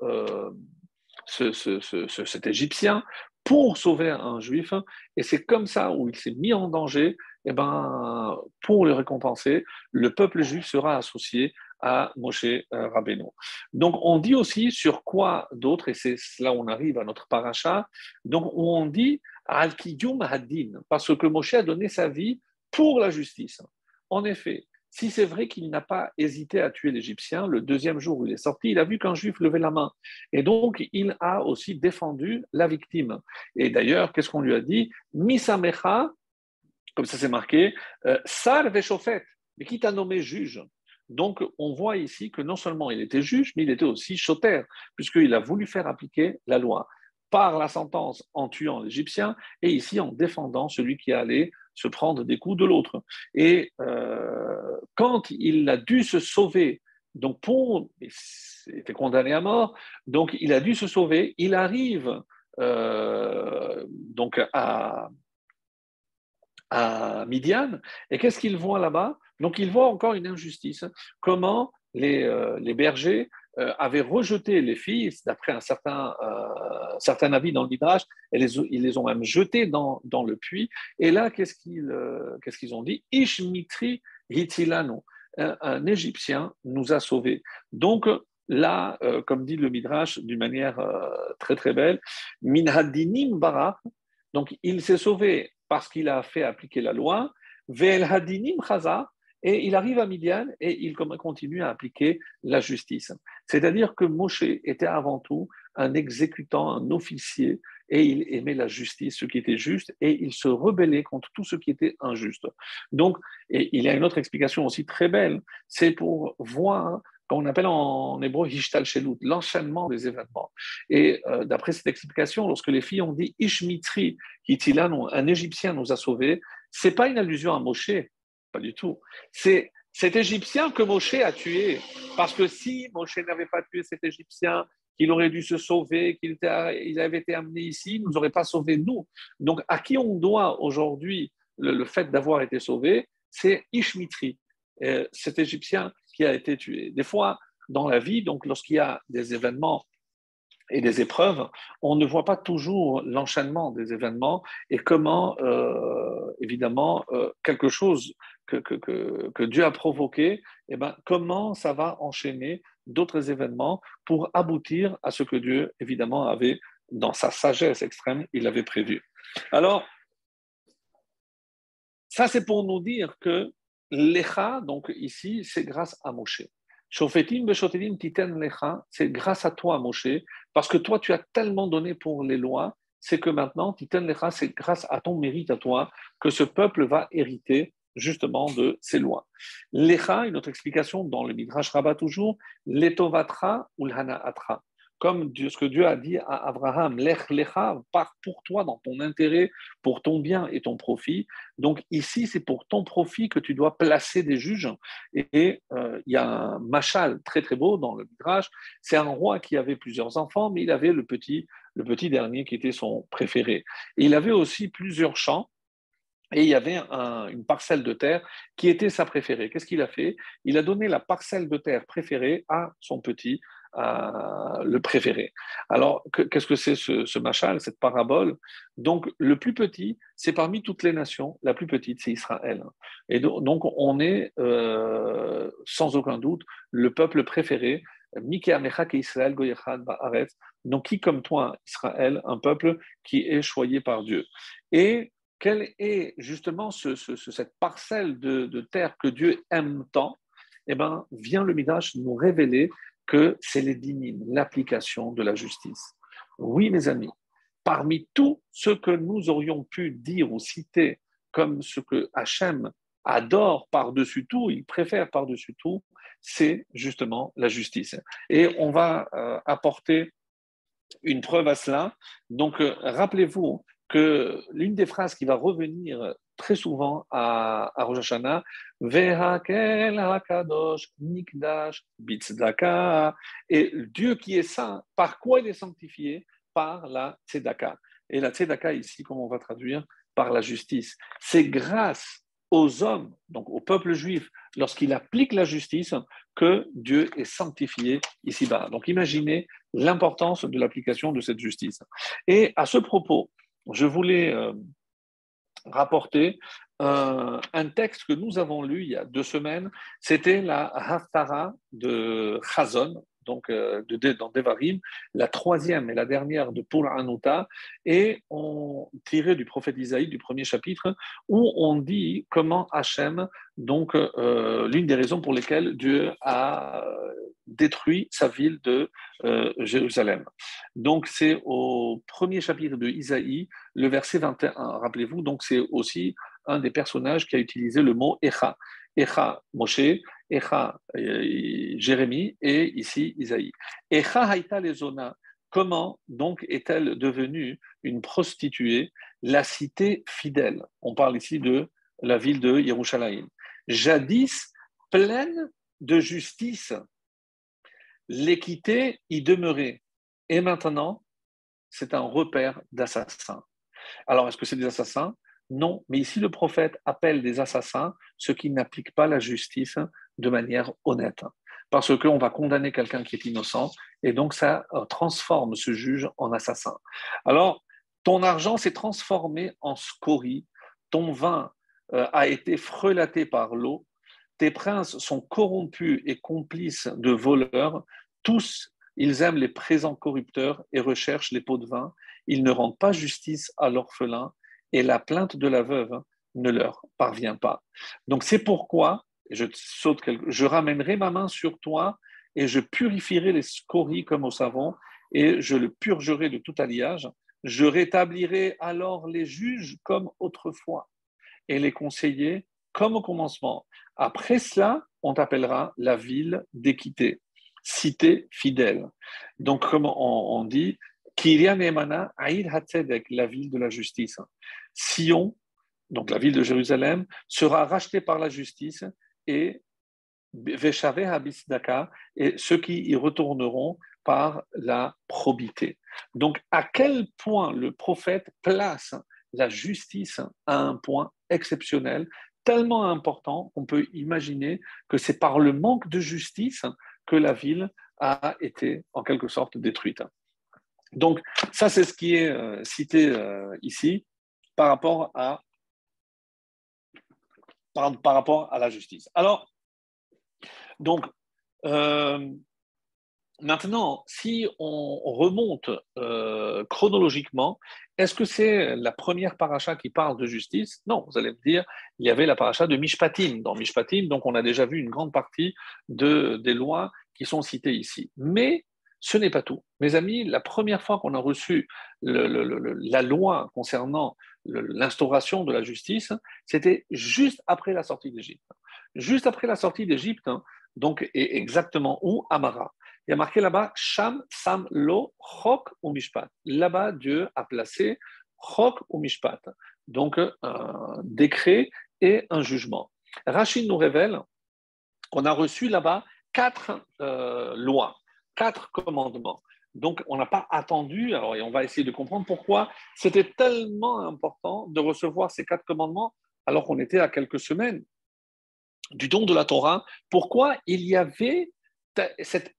Égyptien pour sauver un Juif, et c'est comme ça où il s'est mis en danger, et ben, pour le récompenser, le peuple juif sera associé à Moshe Rabbeinu. Donc on dit aussi sur quoi d'autre, et c'est là où on arrive à notre paracha, donc où on dit Al-Kiyum Haddin, parce que Moshe a donné sa vie pour la justice. En effet, si c'est vrai qu'il n'a pas hésité à tuer l'Égyptien, le deuxième jour où il est sorti, il a vu qu'un juif levait la main. Et donc, il a aussi défendu la victime. Et d'ailleurs, qu'est-ce qu'on lui a dit? Misamecha, comme ça c'est marqué, Sar Veshofet, mais qui t'a nommé juge? Donc, on voit ici que non seulement il était juge, mais il était aussi choter, puisqu'il a voulu faire appliquer la loi par la sentence en tuant l'Égyptien et ici en défendant celui qui allait se prendre des coups de l'autre. Et quand il a dû se sauver, donc il était condamné à mort, donc il a dû se sauver, il arrive donc à Midian, et qu'est-ce qu'il voit là-bas? Donc il voit encore une injustice. Comment les bergers avaient rejeté les filles, d'après un certain avis dans le Midrash, et ils les ont même jetées dans le puits. Et là, qu'est-ce qu'ils ont dit? Ishmitri hitilano, un Égyptien nous a sauvés. Donc là, comme dit le Midrash d'une manière très très belle, minhadinim bara, donc il s'est sauvé parce qu'il a fait appliquer la loi, Ve'el hadinim chaza, et il arrive à Midian et il continue à appliquer la justice. C'est-à-dire que Moshe était avant tout un exécutant, un officier, et il aimait la justice, ce qui était juste, et il se rebellait contre tout ce qui était injuste. Donc, et il y a une autre explication aussi très belle, c'est pour voir comme on appelle en hébreu Hishtalshelut, l'enchaînement des événements. Et d'après cette explication, lorsque les filles ont dit Ishmitri, Hitilan, un Égyptien nous a sauvés, c'est pas une allusion à Moshe, pas du tout. C'est cet Égyptien que Moshe a tué. Parce que si Moshe n'avait pas tué cet Égyptien, qu'il aurait dû se sauver, il avait été amené ici, il ne nous aurait pas sauvés, nous. Donc, à qui on doit aujourd'hui le fait d'avoir été sauvé? C'est Ishmitri, cet Égyptien qui a été tué. Des fois, dans la vie, donc lorsqu'il y a des événements et des épreuves, on ne voit pas toujours l'enchaînement des événements et comment, évidemment, quelque chose que Dieu a provoqué, eh ben, comment ça va enchaîner d'autres événements pour aboutir à ce que Dieu, évidemment, avait, dans sa sagesse extrême, il avait prévu. Alors, ça, c'est pour nous dire que l'Echa, donc ici, c'est grâce à Moshe. Shofetim beshotelim titen lecha, c'est grâce à toi, Moshe, parce que toi, tu as tellement donné pour les lois, c'est que maintenant, titen lecha, c'est grâce à ton mérite à toi que ce peuple va hériter justement de ces lois. Lecha, une autre explication dans le Midrash Rabbah toujours, letovatra ou l'hanaatra. Comme Dieu, ce que Dieu a dit à Abraham, lech lecha, pars pour toi dans ton intérêt, pour ton bien et ton profit. Donc ici, c'est pour ton profit que tu dois placer des juges. Et il y a un machal très très beau dans le Midrash. C'est un roi qui avait plusieurs enfants, mais il avait le petit dernier qui était son préféré. Et il avait aussi plusieurs champs. Et il y avait une parcelle de terre qui était sa préférée. Qu'est-ce qu'il a fait? Il a donné la parcelle de terre préférée à son petit, le préféré. Alors, qu'est-ce que c'est ce machal, cette parabole? Donc, le plus petit, c'est parmi toutes les nations, la plus petite, c'est Israël. Et donc, on est sans aucun doute le peuple préféré. Miki Amecha Israël Goyechad Ba'aretz. Donc, qui comme toi, Israël, un peuple qui est choyé par Dieu. Et quelle est justement cette parcelle de terre que Dieu aime tant? Eh bien, vient le Midrash nous révéler que c'est les dynim, l'application de la justice. Oui, mes amis, parmi tout ce que nous aurions pu dire ou citer comme ce que Hachem adore par-dessus tout, il préfère par-dessus tout, c'est justement la justice. Et on va apporter une preuve à cela. Donc, rappelez-vous que l'une des phrases qui va revenir très souvent à Rosh Hashanah, Vehakel hakadosh nikdash bitzdaka, et Dieu qui est saint, par quoi il est sanctifié? Par la tzedaka. Et la tzedaka ici, comme on va traduire, par la justice. C'est grâce aux hommes, donc au peuple juif, lorsqu'il applique la justice, que Dieu est sanctifié ici-bas. Donc imaginez l'importance de l'application de cette justice. Et à ce propos, je voulais rapporter un texte que nous avons lu il y a 2 semaines. C'était la Haftara de Chazon, donc dans Devarim, la troisième et la dernière de Pur Anuta, et on tirait du prophète Isaïe, du premier chapitre, où on dit comment Hachem, donc l'une des raisons pour lesquelles Dieu a détruit sa ville de Jérusalem. Donc c'est au premier chapitre de Isaïe, le verset 21. Rappelez-vous, donc c'est aussi un des personnages qui a utilisé le mot Echa. Echa, Moshe, Echa, Jérémie, et ici Isaïe. Echa haïta lezona. Comment donc est-elle devenue une prostituée, la cité fidèle? On parle ici de la ville de Yerushalayim. Jadis pleine de justice, l'équité y demeurait. Et maintenant, c'est un repère d'assassins. Alors, est-ce que c'est des assassins? Non, mais ici le prophète appelle des assassins ceux qui n'appliquent pas la justice de manière honnête. Parce qu'on va condamner quelqu'un qui est innocent et donc ça transforme ce juge en assassin. Alors, ton argent s'est transformé en scorie, ton vin a été frelaté par l'eau, tes princes sont corrompus et complices de voleurs, tous ils aiment les présents corrupteurs et recherchent les pots de vin, ils ne rendent pas justice à l'orphelin et la plainte de la veuve ne leur parvient pas. Donc c'est pourquoi je ramènerai ma main sur toi et je purifierai les scories comme au savon et je le purgerai de tout alliage. Je rétablirai alors les juges comme autrefois et les conseillers comme au commencement. Après cela, on t'appellera la ville d'équité, cité fidèle. Donc, comme on dit, Kiryat Ne'emana, Aïd HaTzedek, la ville de la justice. Sion, donc la ville de Jérusalem, sera rachetée par la justice et Veshaveh Habisdaka, et ceux qui y retourneront par la probité. Donc, à quel point le prophète place la justice à un point exceptionnel, tellement important qu'on peut imaginer que c'est par le manque de justice que la ville a été en quelque sorte détruite. Donc, ça, c'est ce qui est cité ici par rapport à, par rapport à la justice. Alors, donc, euh, maintenant, si on remonte chronologiquement, est-ce que c'est la première paracha qui parle de justice? Non, vous allez me dire, il y avait la paracha de Mishpatim. Dans Mishpatim, donc on a déjà vu une grande partie des lois qui sont citées ici. Mais ce n'est pas tout. Mes amis, la première fois qu'on a reçu la loi concernant l'instauration de la justice, c'était juste après la sortie d'Égypte. Juste après la sortie d'Égypte, hein, donc et exactement où? Amara. Il y a marqué là-bas, Sham, Sam, Lo, Chok ou Mishpat. Là-bas, Dieu a placé Chok ou Mishpat. Donc, un décret et un jugement. Rachid nous révèle qu'on a reçu là-bas 4 lois, 4 commandements. Donc, on n'a pas attendu, alors, et on va essayer de comprendre pourquoi c'était tellement important de recevoir ces 4 commandements alors qu'on était à quelques semaines du don de la Torah. Pourquoi il y avait cette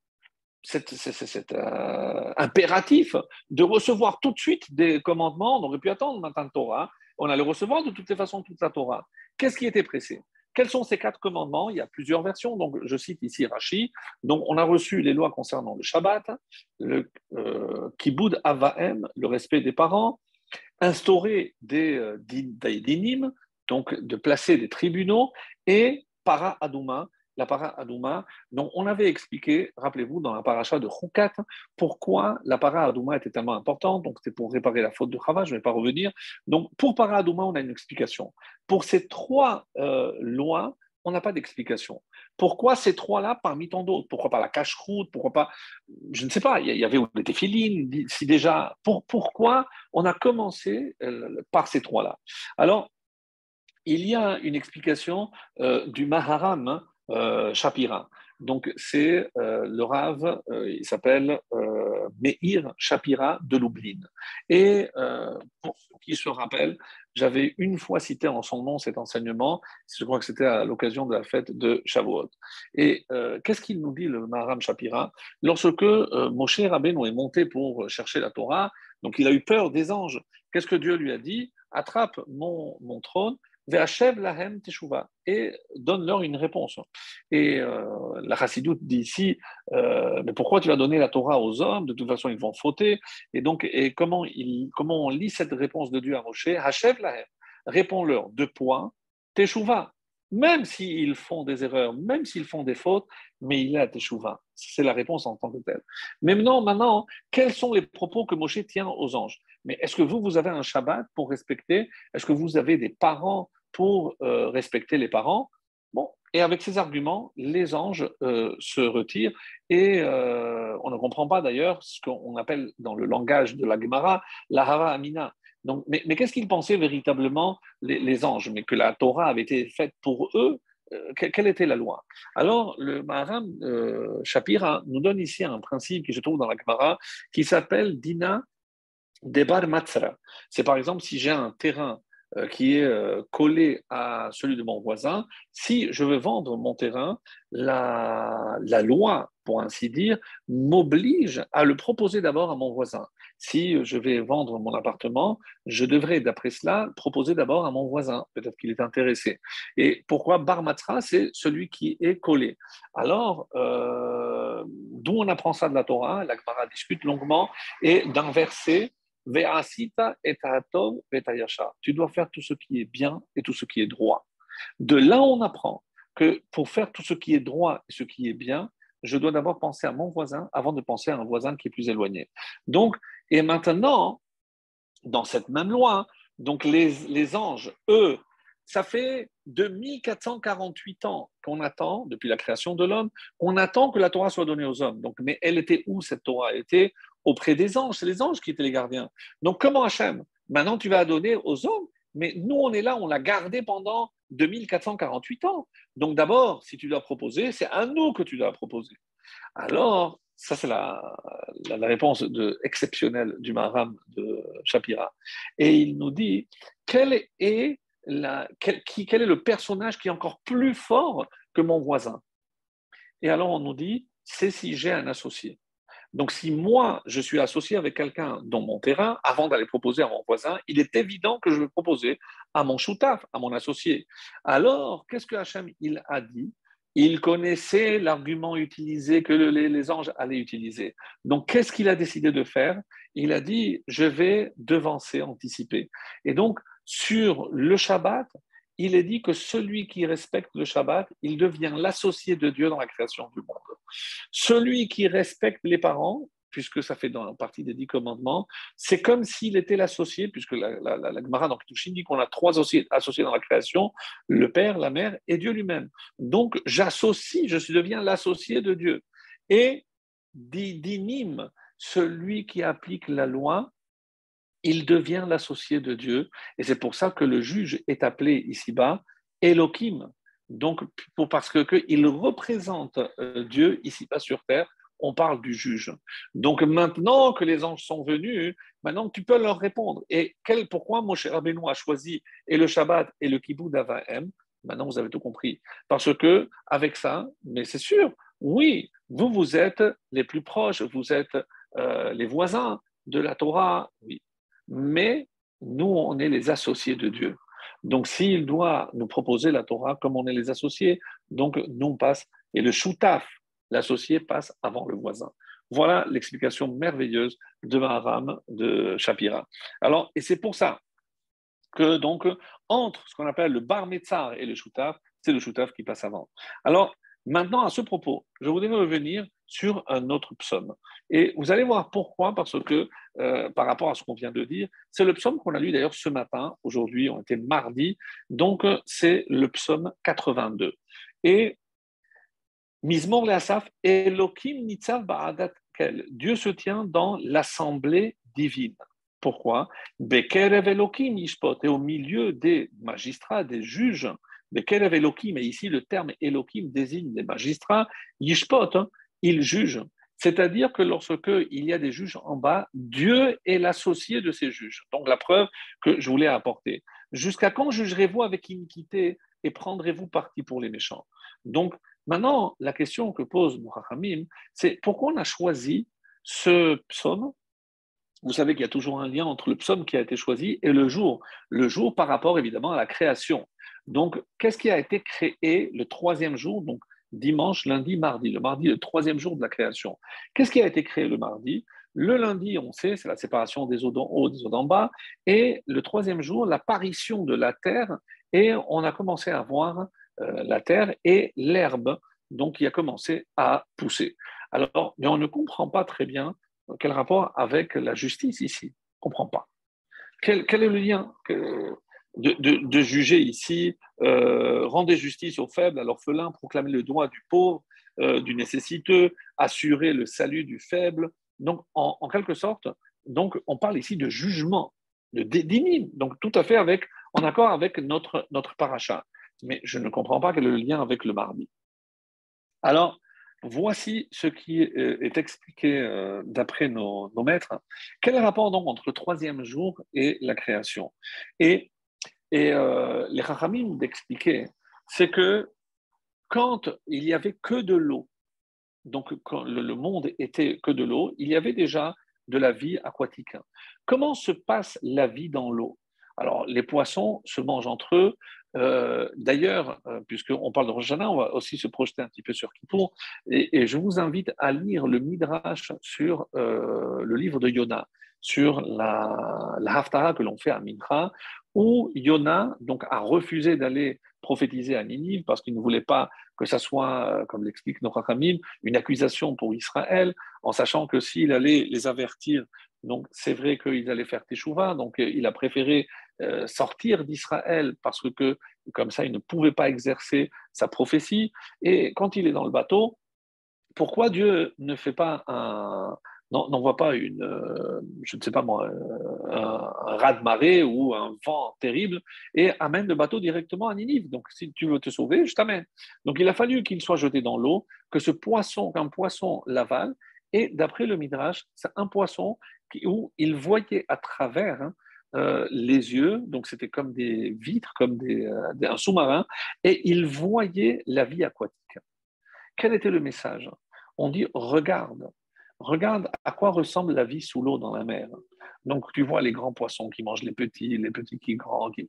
cet impératif de recevoir tout de suite des commandements. On aurait pu attendre maintenant Torah. On allait recevoir de toutes les façons toute la Torah. Qu'est-ce qui était pressé? Quels sont ces 4 commandements? Il y a plusieurs versions. Donc, je cite ici Rashi. Donc, on a reçu les lois concernant le Shabbat, le Kibud Avahem, le respect des parents, instaurer des dinim, donc de placer des tribunaux, et para aduma, la para aduma. Donc, on avait expliqué, rappelez-vous, dans la paracha de Chukat, pourquoi la para aduma était tellement importante. Donc, c'était pour réparer la faute de Chava, je ne vais pas revenir. Donc, pour para aduma, on a une explication. Pour ces 3 lois, on n'a pas d'explication. Pourquoi ces 3-là parmi tant d'autres? Pourquoi pas la cache-croûte? Pourquoi pas, je ne sais pas, il y avait les téphilines, si déjà, pourquoi on a commencé par ces 3-là? Alors, il y a une explication du Maharam Shapira. Donc, c'est le Rav, il s'appelle Meir Shapira de Lublin. Et pour ceux qui se rappellent, j'avais une fois cité en son nom cet enseignement, je crois que c'était à l'occasion de la fête de Shavuot. Et qu'est-ce qu'il nous dit, le Maharam Shapira? Lorsque Moshe Rabbeinu est monté pour chercher la Torah, donc il a eu peur des anges. Qu'est-ce que Dieu lui a dit? Attrape mon trône, Ve'achev lahem teshuva, et donne-leur une réponse. Et la Chassidoute dit ici, mais pourquoi tu vas donner la Torah aux hommes? De toute façon, ils vont fauter. Et donc, comment on lit cette réponse de Dieu à Moshe? Hachev lahem, réponds-leur, 2 points, teshuva. Même s'ils font des erreurs, même s'ils font des fautes, mais il a teshuva. C'est la réponse en tant que telle. Mais maintenant, quels sont les propos que Moshe tient aux anges? Mais est-ce que vous avez un Shabbat pour respecter? Est-ce que vous avez des parents pour respecter les parents? Bon, et avec ces arguments, les anges se retirent et on ne comprend pas d'ailleurs ce qu'on appelle dans le langage de la Gemara la Hava Amina. Donc, mais qu'est-ce qu'ils pensaient véritablement les anges? Mais que la Torah avait été faite pour eux, quelle était la loi? Alors, le Maharam Shapira nous donne ici un principe qui se trouve dans la Gemara qui s'appelle Dina Debar Matzra. C'est par exemple si j'ai un terrain qui est collé à celui de mon voisin, si je veux vendre mon terrain, la loi, pour ainsi dire, m'oblige à le proposer d'abord à mon voisin. Si je vais vendre mon appartement, je devrais, d'après cela, proposer d'abord à mon voisin. Peut-être qu'il est intéressé. Et pourquoi Bar Matra? C'est celui qui est collé. Alors, d'où on apprend ça de la Torah? La Gemara discute longuement et d'un verset Ve'asita et ta'atov ve'tayasha. Tu dois faire tout ce qui est bien et tout ce qui est droit. De là, on apprend que pour faire tout ce qui est droit et ce qui est bien, je dois d'abord penser à mon voisin avant de penser à un voisin qui est plus éloigné. Donc, et maintenant, dans cette même loi, donc les anges, eux, ça fait 2448 ans qu'on attend, depuis la création de l'homme, qu'on attend que la Torah soit donnée aux hommes. Donc, mais elle était où cette Torah? Elle était auprès des anges. C'est les anges qui étaient les gardiens. Donc, comment Hachem? Maintenant, tu vas la donner aux hommes, mais nous, on est là, on l'a gardée pendant 2448 ans. Donc, d'abord, si tu dois proposer, c'est à nous que tu dois proposer. Alors, ça, c'est la réponse exceptionnelle du Maharam de Shapira. Et il nous dit quel est le personnage qui est encore plus fort que mon voisin. Et alors, on nous dit c'est si j'ai un associé. Donc, si moi, je suis associé avec quelqu'un dans mon terrain, avant d'aller proposer à mon voisin, il est évident que je vais proposer à mon choutaf, à mon associé. Alors, qu'est-ce que Hachem il a dit? Il connaissait l'argument utilisé que les anges allaient utiliser. Donc, qu'est-ce qu'il a décidé de faire? Il a dit, je vais devancer, anticiper. Et donc, sur le Shabbat, il est dit que celui qui respecte le Shabbat, il devient l'associé de Dieu dans la création du monde. Celui qui respecte les parents, puisque ça fait dans la partie des 10 commandements, c'est comme s'il était l'associé, puisque la Gemara dans Kiddushin dit qu'on a trois associés dans la création, le Père, la Mère et Dieu lui-même. Donc j'associe, deviens l'associé de Dieu. Et dinim, celui qui applique la loi, il devient l'associé de Dieu. Et c'est pour ça que le juge est appelé ici-bas Elohim. Donc, parce qu'il représente Dieu ici-bas sur terre, on parle du juge. Donc, maintenant que les anges sont venus, maintenant tu peux leur répondre. Et pourquoi Moshe Rabbeinu a choisi et le Shabbat et le Kibbout d'Avahem? Maintenant, vous avez tout compris. Parce que, avec ça, mais c'est sûr, oui, vous êtes les plus proches, vous êtes les voisins de la Torah, oui. Mais nous, on est les associés de Dieu. Donc, s'il doit nous proposer la Torah comme on est les associés, donc nous, on passe, et le choutaf, l'associé, passe avant le voisin. Voilà l'explication merveilleuse de Maharam de Shapira. Alors, et c'est pour ça que, donc, entre ce qu'on appelle le bar metzar et le choutaf, c'est le choutaf qui passe avant. Alors, maintenant, à ce propos, je voudrais revenir sur un autre psaume. Et vous allez voir pourquoi, parce que par rapport à ce qu'on vient de dire, c'est le psaume qu'on a lu d'ailleurs ce matin, aujourd'hui, on était mardi, donc c'est le psaume 82. Et Mizmor le Asaf, Elohim nitzav ba'adat kel. Dieu se tient dans l'assemblée divine. Pourquoi? Bekerev Elohim yishpot, et au milieu des magistrats, des juges, Bekerev Elohim, et ici le terme Elohim désigne des magistrats, yishpot, ils jugent. C'est-à-dire que lorsque il y a des juges en bas, Dieu est l'associé de ces juges. Donc la preuve que je voulais apporter. Jusqu'à quand jugerez-vous avec iniquité et prendrez-vous parti pour les méchants? Donc maintenant, la question que pose Mourachamim, c'est pourquoi on a choisi ce psaume? Vous savez qu'il y a toujours un lien entre le psaume qui a été choisi et le jour. Le jour par rapport évidemment à la création. Donc, qu'est-ce qui a été créé le troisième jour? Donc, dimanche, lundi, mardi. Le mardi, le troisième jour de la création. Qu'est-ce qui a été créé le mardi? Le lundi, on sait, c'est la séparation des eaux d'en haut, des eaux d'en bas. Et le troisième jour, l'apparition de la terre. Et on a commencé à voir la terre et l'herbe, donc qui a commencé à pousser. Alors, mais on ne comprend pas très bien quel rapport avec la justice ici. On ne comprend pas. Quel est le lien de juger ici, rendre justice aux faibles, à l'orphelin, proclamer le droit du pauvre, du nécessiteux, assurer le salut du faible. Donc, en quelque sorte, donc, on parle ici de jugement, d'inime, donc tout à fait en accord avec notre paracha. Mais je ne comprends pas quel est le lien avec le mardi. Alors, voici ce qui est expliqué d'après nos maîtres. Quel est le rapport donc entre le troisième jour et la création? Et les Chachamim d'expliquer, c'est que quand il n'y avait que de l'eau, donc quand le monde était que de l'eau, il y avait déjà de la vie aquatique. Comment se passe la vie dans l'eau? Alors, les poissons se mangent entre eux. D'ailleurs, puisqu'on parle de Rosh Hashanah, on va aussi se projeter un petit peu sur Kippour. Et je vous invite à lire le Midrash sur le livre de Yona, sur la Haftarah que l'on fait à Mincha, où Yona donc, a refusé d'aller prophétiser à Ninive parce qu'il ne voulait pas que ça soit, comme l'explique nos Chachamim, une accusation pour Israël, en sachant que s'il allait les avertir, donc c'est vrai qu'ils allaient faire Teshuvah, donc il a préféré sortir d'Israël parce que comme ça, il ne pouvait pas exercer sa prophétie. Et quand il est dans le bateau, pourquoi Dieu ne fait pas n'envoie pas je ne sais pas moi, un raz-de-marée ou un vent terrible et amène le bateau directement à Ninive. Donc, si tu veux te sauver, je t'amène. Donc, il a fallu qu'il soit jeté dans l'eau, qu'un poisson l'avale. Et d'après le Midrash, c'est un poisson où il voyait à travers les yeux, donc c'était comme des vitres, comme un sous-marin, et il voyait la vie aquatique. Quel était le message? On dit, regarde à quoi ressemble la vie sous l'eau dans la mer. Donc tu vois les grands poissons qui mangent les petits qui grandissent.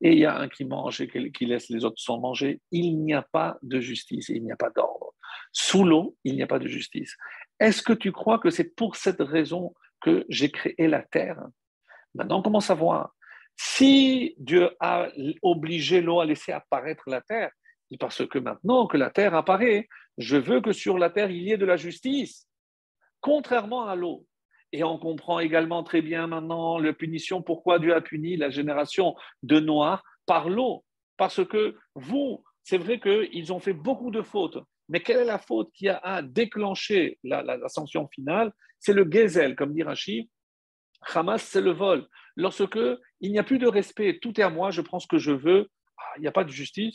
Et il y a un qui mange et qui laisse les autres sans manger. Il n'y a pas de justice, il n'y a pas d'ordre. Sous l'eau, il n'y a pas de justice. Est-ce que tu crois que c'est pour cette raison que j'ai créé la terre? Maintenant, on commence à voir. Si Dieu a obligé l'eau à laisser apparaître la terre, c'est parce que maintenant que la terre apparaît, je veux que sur la terre, il y ait de la justice, contrairement à l'eau. Et on comprend également très bien maintenant la punition, pourquoi Dieu a puni la génération de Noir par l'eau. Parce que vous, c'est vrai qu'ils ont fait beaucoup de fautes, mais quelle est la faute qui a déclenché la sanction finale? C'est le Gezel, comme dit Rachid. Hamas, c'est le vol. Lorsque il n'y a plus de respect, tout est à moi, je prends ce que je veux, il n'y a pas de justice.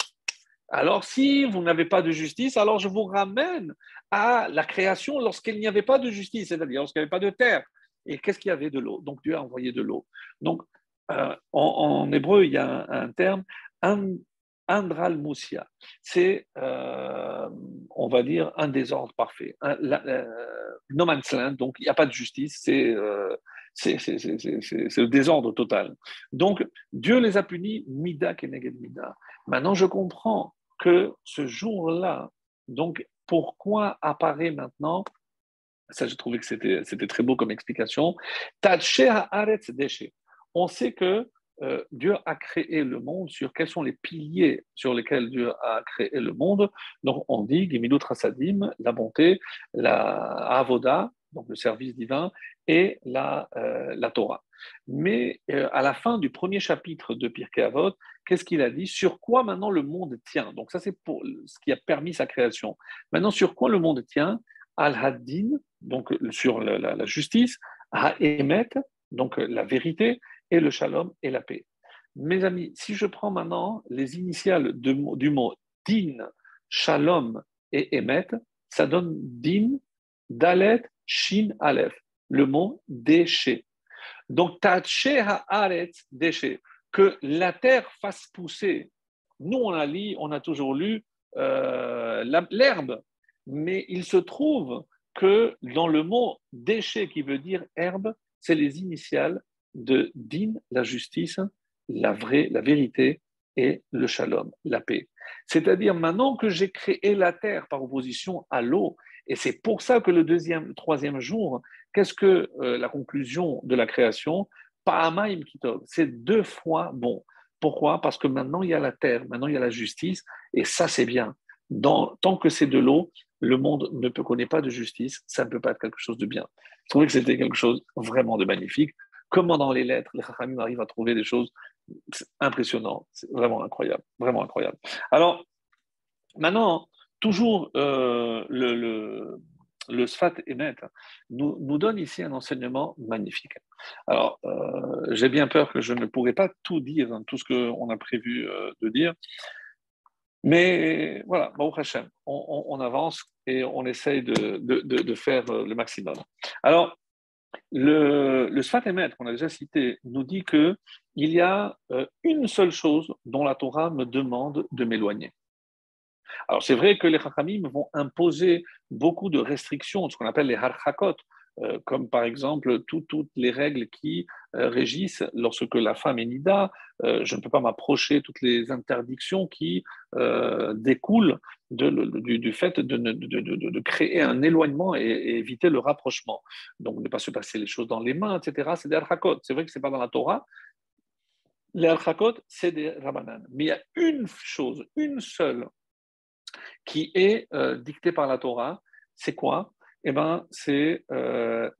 Alors, si vous n'avez pas de justice, alors je vous ramène à la création lorsqu'il n'y avait pas de justice, c'est-à-dire lorsqu'il n'y avait pas de terre. Et qu'est-ce qu'il y avait de l'eau? Donc, Dieu a envoyé de l'eau. Donc, en hébreu, il y a un terme, andral moussia. C'est, on va dire, un désordre parfait. No man's land, donc il n'y a pas de justice, c'est le désordre total. Donc, Dieu les a punis, mida keneged mida. Maintenant, je comprends que ce jour-là, donc pourquoi apparaît maintenant, ça j'ai trouvé que c'était très beau comme explication, Taché haaretz déché. On sait que Dieu a créé le monde sur quels sont les piliers sur lesquels Dieu a créé le monde. Donc on dit Gimilut Hasadim, la bonté, la Avoda, donc le service divin, et la Torah. Mais à la fin du premier chapitre de Pirkei Avot, qu'est-ce qu'il a dit? Sur quoi maintenant le monde tient? Donc ça c'est pour ce qui a permis sa création. Maintenant sur quoi le monde tient? Al-Haddin, donc sur la justice, Ha-Emet, donc la vérité, et le Shalom et la paix. Mes amis, si je prends maintenant les initiales du mot Din, Shalom et Emet, ça donne Din, Dalet, Shin, Aleph, le mot déchet. Donc, Taché Haaretz, déchet, que la terre fasse pousser. Nous, on a toujours lu l'herbe, mais il se trouve que dans le mot déchet qui veut dire herbe, c'est les initiales de din, la justice, la vérité, et le shalom, la paix. C'est-à-dire maintenant que j'ai créé la terre par opposition à l'eau, et c'est pour ça que le troisième jour, qu'est-ce que la conclusion de la création? Pa'amaim kitov, c'est deux fois bon. Pourquoi? Parce que maintenant il y a la terre, maintenant il y a la justice, et ça c'est bien. Tant que c'est de l'eau, le monde ne connaît pas de justice, ça ne peut pas être quelque chose de bien. Je trouvais que c'était quelque chose vraiment de magnifique. Comment dans les lettres, les Chachamim arrivent à trouver des choses impressionnantes. C'est vraiment incroyable, vraiment incroyable. Alors, maintenant, toujours le Sfat Emet nous donne ici un enseignement magnifique. Alors, j'ai bien peur que je ne pourrai pas tout dire, hein, tout ce qu'on a prévu de dire, mais voilà, Baruch Hashem, on avance et on essaye de faire le maximum. Alors, le Sfat Emet qu'on a déjà cité nous dit qu'il y a une seule chose dont la Torah me demande de m'éloigner. Alors c'est vrai que les Chachamim vont imposer beaucoup de restrictions, ce qu'on appelle les harchakot, comme par exemple toutes les règles qui régissent lorsque la femme est nida, je ne peux pas m'approcher, toutes les interdictions qui découlent du fait de créer un éloignement et éviter le rapprochement. Donc ne pas se passer les choses dans les mains, etc. C'est des harchakot. C'est vrai que ce n'est pas dans la Torah. Les harchakot, c'est des rabbanan. Mais il y a une chose, une seule, qui est dicté par la Torah, c'est quoi? Eh ben, c'est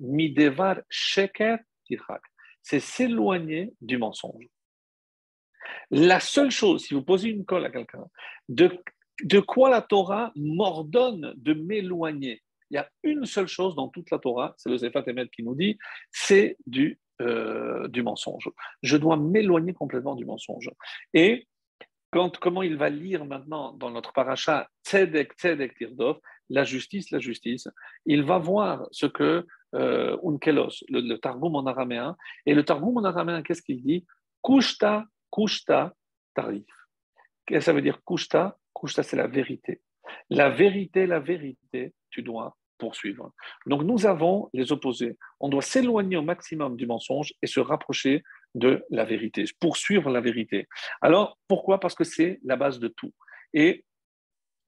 midevar sheker tichak. C'est s'éloigner du mensonge. La seule chose, si vous posez une colle à quelqu'un, de, de quoi la Torah m'ordonne de m'éloigner? Il y a une seule chose dans toute la Torah, c'est le Sefat Emet qui nous dit, c'est du mensonge. Je dois m'éloigner complètement du mensonge. Et comment il va lire maintenant dans notre paracha Tzedek, Tzedek, Tirdov, la justice, il va voir ce que Unkelos, le Targum en araméen, et le Targum en araméen, qu'est-ce qu'il dit? Kushta, kushta, tarif. Qu'est-ce que ça veut dire kushta? Kushta, c'est la vérité, tu dois poursuivre. Donc nous avons les opposés. On doit s'éloigner au maximum du mensonge et se rapprocher de la vérité, poursuivre la vérité. Alors pourquoi? Parce que c'est la base de tout. Et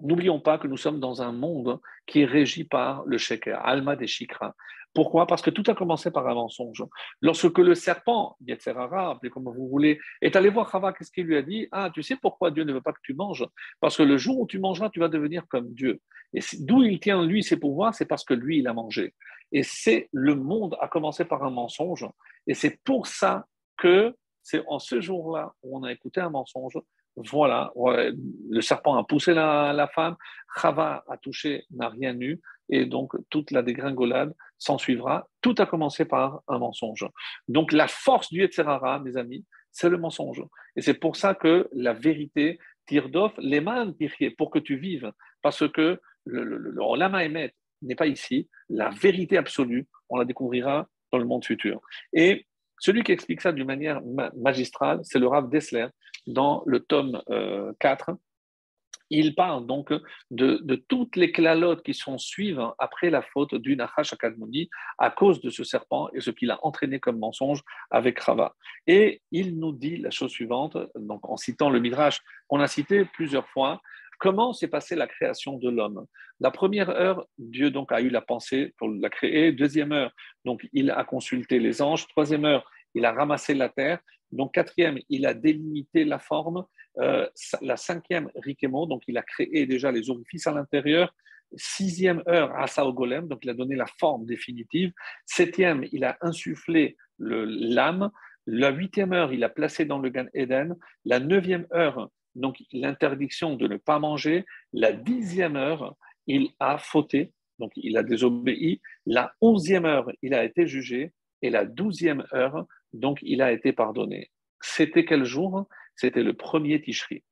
n'oublions pas que nous sommes dans un monde qui est régi par le sheker, Alma des Shikra. Pourquoi? Parce que tout a commencé par un mensonge. Lorsque le serpent, Yetzerara, appelez comme vous voulez, est allé voir Chava, qu'est-ce qu'il lui a dit? Ah, tu sais pourquoi Dieu ne veut pas que tu manges? Parce que le jour où tu mangeras, tu vas devenir comme Dieu. Et d'où il tient, lui, ses pouvoirs, c'est parce que lui, il a mangé. Et c'est le monde a commencé par un mensonge. Et c'est pour ça que c'est en ce jour-là où on a écouté un mensonge. Voilà, ouais, le serpent a poussé la femme, Chava a touché, n'a rien eu, et donc toute la dégringolade s'en suivra. Tout a commencé par un mensonge. Donc la force du Yetzerara, mes amis, c'est le mensonge. Et c'est pour ça que la vérité, Tirdof, l'éman pirché, pour que tu vives, parce que le Olam Haemet n'est pas ici, la vérité absolue, on la découvrira dans le monde futur. Et celui qui explique ça d'une manière magistrale, c'est le Rav Dessler, dans le tome 4. Il parle donc de toutes les clalotes qui sont suivies après la faute du Nachash Akadmoni à cause de ce serpent et ce qu'il a entraîné comme mensonge avec Rava. Et il nous dit la chose suivante, donc en citant le Midrash qu'on a cité plusieurs fois, comment s'est passée la création de l'homme. La première heure, Dieu donc a eu la pensée pour la créer. Deuxième heure, donc il a consulté les anges. Troisième heure, il a ramassé la terre. Donc quatrième, il a délimité la forme. La cinquième, Rikemo, donc il a créé déjà les orifices à l'intérieur. Sixième heure, Asa au Golem, donc il a donné la forme définitive. Septième, il a insufflé l'âme. La huitième heure, il a placé dans le Gan Eden. La neuvième heure, donc l'interdiction de ne pas manger. La dixième heure, il a fauté, donc il a désobéi. La onzième heure, il a été jugé. Et la douzième heure, donc il a été pardonné. C'était quel jour? C'était le premier Tishri.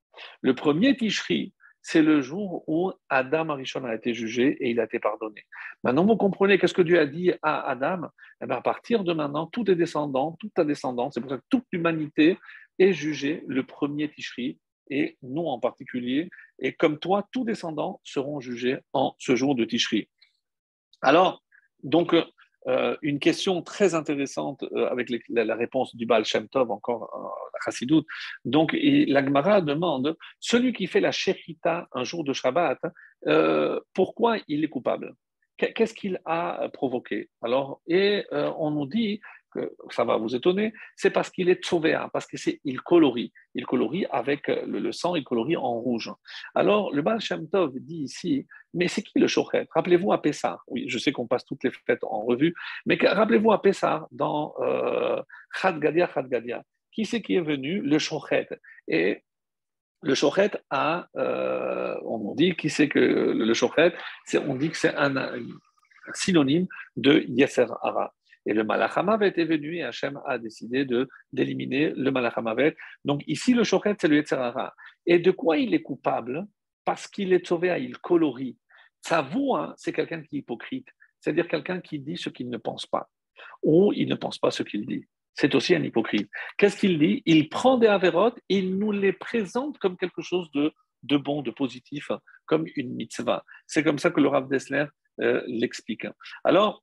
Le premier Tishri, c'est le jour où Adam Arishon a été jugé et il a été pardonné. Maintenant, vous comprenez qu'est-ce que Dieu a dit à Adam? Eh bien, à partir de maintenant, tous tes descendants, toute ta descendance, c'est pour ça que toute l'humanité est jugée le premier Tishri, et nous en particulier. Et comme toi, tous descendants seront jugés en ce jour de Tishri. Alors, donc, une question très intéressante avec la réponse du Baal Shem Tov, encore la Chassidut. Donc, la Gemara demande, celui qui fait la Shechita un jour de Shabbat, pourquoi il est coupable? Qu'est-ce qu'il a provoqué? Alors, on nous dit que ça va vous étonner, c'est parce qu'il est tzovéa, parce qu'il colorie. Il colorie avec le sang, il colorie en rouge. Alors, le Baal Shem Tov dit ici, mais c'est qui le Shochet? Rappelez-vous à Pessah. Oui, je sais qu'on passe toutes les fêtes en revue, mais rappelez-vous à Pessah, dans Chad Gadia, Chad Gadia. Qui c'est qui est venu? Le Shochet. Et le Shochet on dit qui c'est que le Shochet, on dit que c'est un synonyme de Yetzer Hara. Et le Malach HaMavet est venu et Hachem a décidé d'éliminer le Malach HaMavet. Donc ici, le Shochet, c'est le Yetzer Hara. Et de quoi il est coupable? Parce qu'il est sauvé, il colorie. Sa voix, c'est quelqu'un qui est hypocrite, c'est-à-dire quelqu'un qui dit ce qu'il ne pense pas, ou il ne pense pas ce qu'il dit. C'est aussi un hypocrite. Qu'est-ce qu'il dit? Il prend des avérotes et il nous les présente comme quelque chose de bon, de positif, comme une mitzvah. C'est comme ça que le Rav Dessler l'explique. Alors,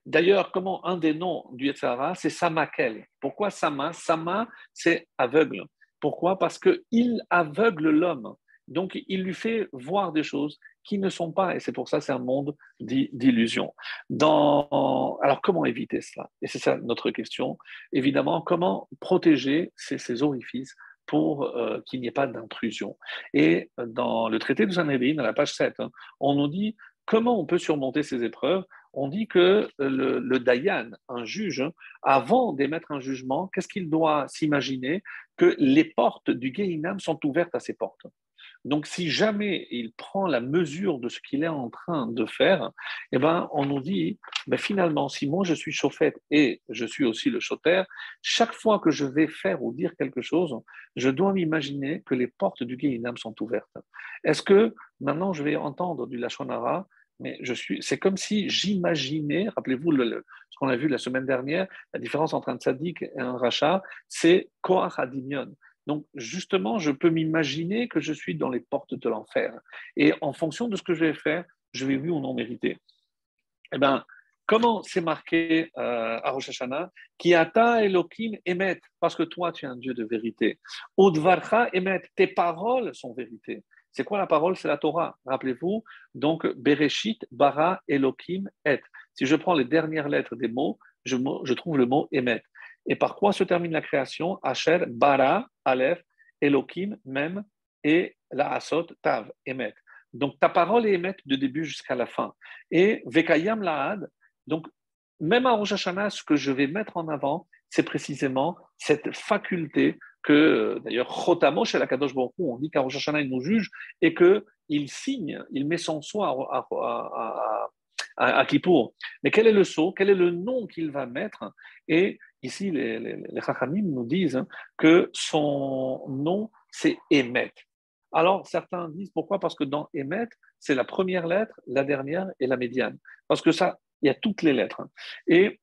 d'ailleurs, comment un des noms du Yetzirah, c'est Samakel. Pourquoi Sama? Sama, c'est aveugle. Pourquoi? Parce qu'il aveugle l'homme. Donc, il lui fait voir des choses qui ne sont pas, et c'est pour ça que c'est un monde d'illusions. Alors, comment éviter cela? Et c'est ça notre question. Évidemment, comment protéger ces orifices pour qu'il n'y ait pas d'intrusion. Et dans le traité de Sanhedrin, à la page 7, on nous dit comment on peut surmonter ces épreuves. On dit que le Dayan, un juge, avant d'émettre un jugement, qu'est-ce qu'il doit s'imaginer? que les portes du Gehinam sont ouvertes à ses portes. Donc, si jamais il prend la mesure de ce qu'il est en train de faire, eh ben, on nous dit, ben, finalement, si moi je suis chauffette et je suis aussi le chauffeur, chaque fois que je vais faire ou dire quelque chose, je dois m'imaginer que les portes du Gehinam sont ouvertes. Est-ce que maintenant je vais entendre du Lachon Hara, mais c'est comme si j'imaginais, rappelez-vous ce qu'on a vu la semaine dernière, la différence entre un tzaddik et un rachat, c'est Koach Hadimion. Donc, justement, je peux m'imaginer que je suis dans les portes de l'enfer. Et en fonction de ce que je vais faire, je vais oui ou non mériter. Eh bien, comment c'est marqué à Rosh Hashanah? Ki ata Elohim emet, parce que toi, tu es un Dieu de vérité. Udvarcha emet, tes paroles sont vérité. C'est quoi la parole? C'est la Torah. Rappelez-vous, donc, Bereshit, bara, Elohim, et. Si je prends les dernières lettres des mots, je trouve le mot emet. Et par quoi se termine la création? Asher, bara, aleph, Elohim, même, et la asot, tav, emet. Donc, ta parole est émette de début jusqu'à la fin. Et Vekayam Lahad, donc, même à Rosh Hashanah, ce que je vais mettre en avant, c'est précisément cette faculté que, d'ailleurs, Chotamo chez la Kadosh Baruch Hu, on dit qu'à Rosh Hashanah, il nous juge et qu'il signe, il met son sceau à Kippour. Mais quel est le sceau? Quel est le nom qu'il va mettre? Et ici, les Chachamim nous disent que son nom, c'est Emet. Alors, certains disent pourquoi? Parce que dans Emet, c'est la première lettre, la dernière et la médiane. Parce que ça, il y a toutes les lettres. Et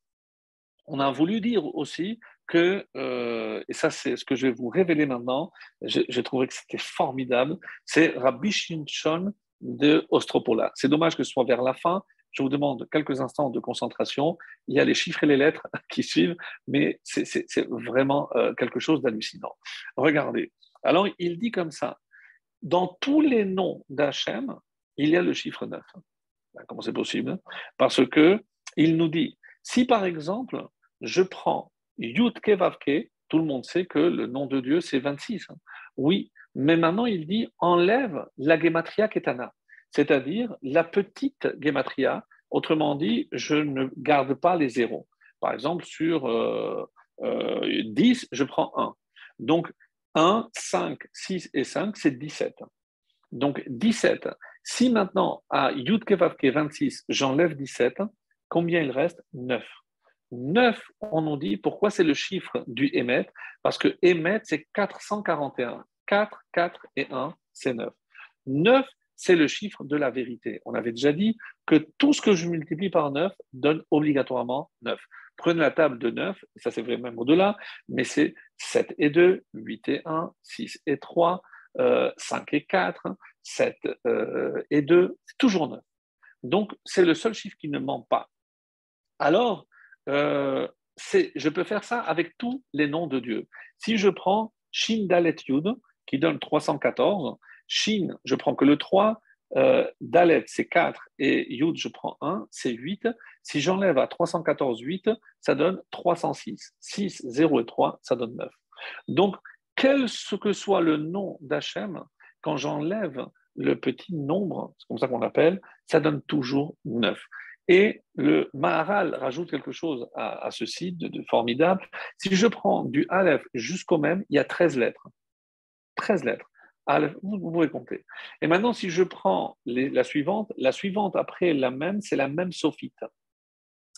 on a voulu dire aussi que, et ça c'est ce que je vais vous révéler maintenant, j'ai trouvé que c'était formidable, c'est Rabbi Shimshon de Ostropola. C'est dommage que ce soit vers la fin, je vous demande quelques instants de concentration, il y a les chiffres et les lettres qui suivent, mais c'est vraiment quelque chose d'hallucinant. Regardez, alors il dit comme ça, dans tous les noms d'Hachem, il y a le chiffre 9. Comment c'est possible? Parce que il nous dit, si par exemple, je prends Yud-Ke Vav-Ke, tout le monde sait que le nom de Dieu, c'est 26. Oui, mais maintenant, il dit, enlève la Gematria Ketana, c'est-à-dire la petite Gematria. Autrement dit, je ne garde pas les zéros. Par exemple, sur 10, je prends 1. Donc, 1, 5, 6 et 5, c'est 17. Donc 17. Si maintenant à Yud Kevavke 26, j'enlève 17, combien il reste? 9. 9, on nous dit pourquoi c'est le chiffre du Emet, parce que Emet c'est 441. 4, 4 et 1, c'est 9. 9, c'est le chiffre de la vérité. On avait déjà dit que tout ce que je multiplie par 9 donne obligatoirement 9. Prenez la table de 9, et ça c'est vrai même au-delà, mais c'est 7 et 2, 8 et 1, 6 et 3, 5 et 4, 7 et 2, c'est toujours 9. Donc, c'est le seul chiffre qui ne ment pas. Alors, je peux faire ça avec tous les noms de Dieu. Si je prends Shin Dalet Yud, qui donne 314, Shin, je prends que le 3, Dalet, c'est 4, et Yud, je prends 1, c'est 8. Si j'enlève à 314, 8, ça donne 306. 6, 0 et 3, ça donne 9. Donc, quel que soit le nom d'Hachem, quand j'enlève le petit nombre, c'est comme ça qu'on l'appelle, ça donne toujours 9. Et le Maharal rajoute quelque chose à ceci de formidable. Si je prends du Aleph jusqu'au même, il y a 13 lettres. 13 lettres. Aleph, vous pouvez compter. Et maintenant, si je prends la suivante après la même, c'est la même sophite.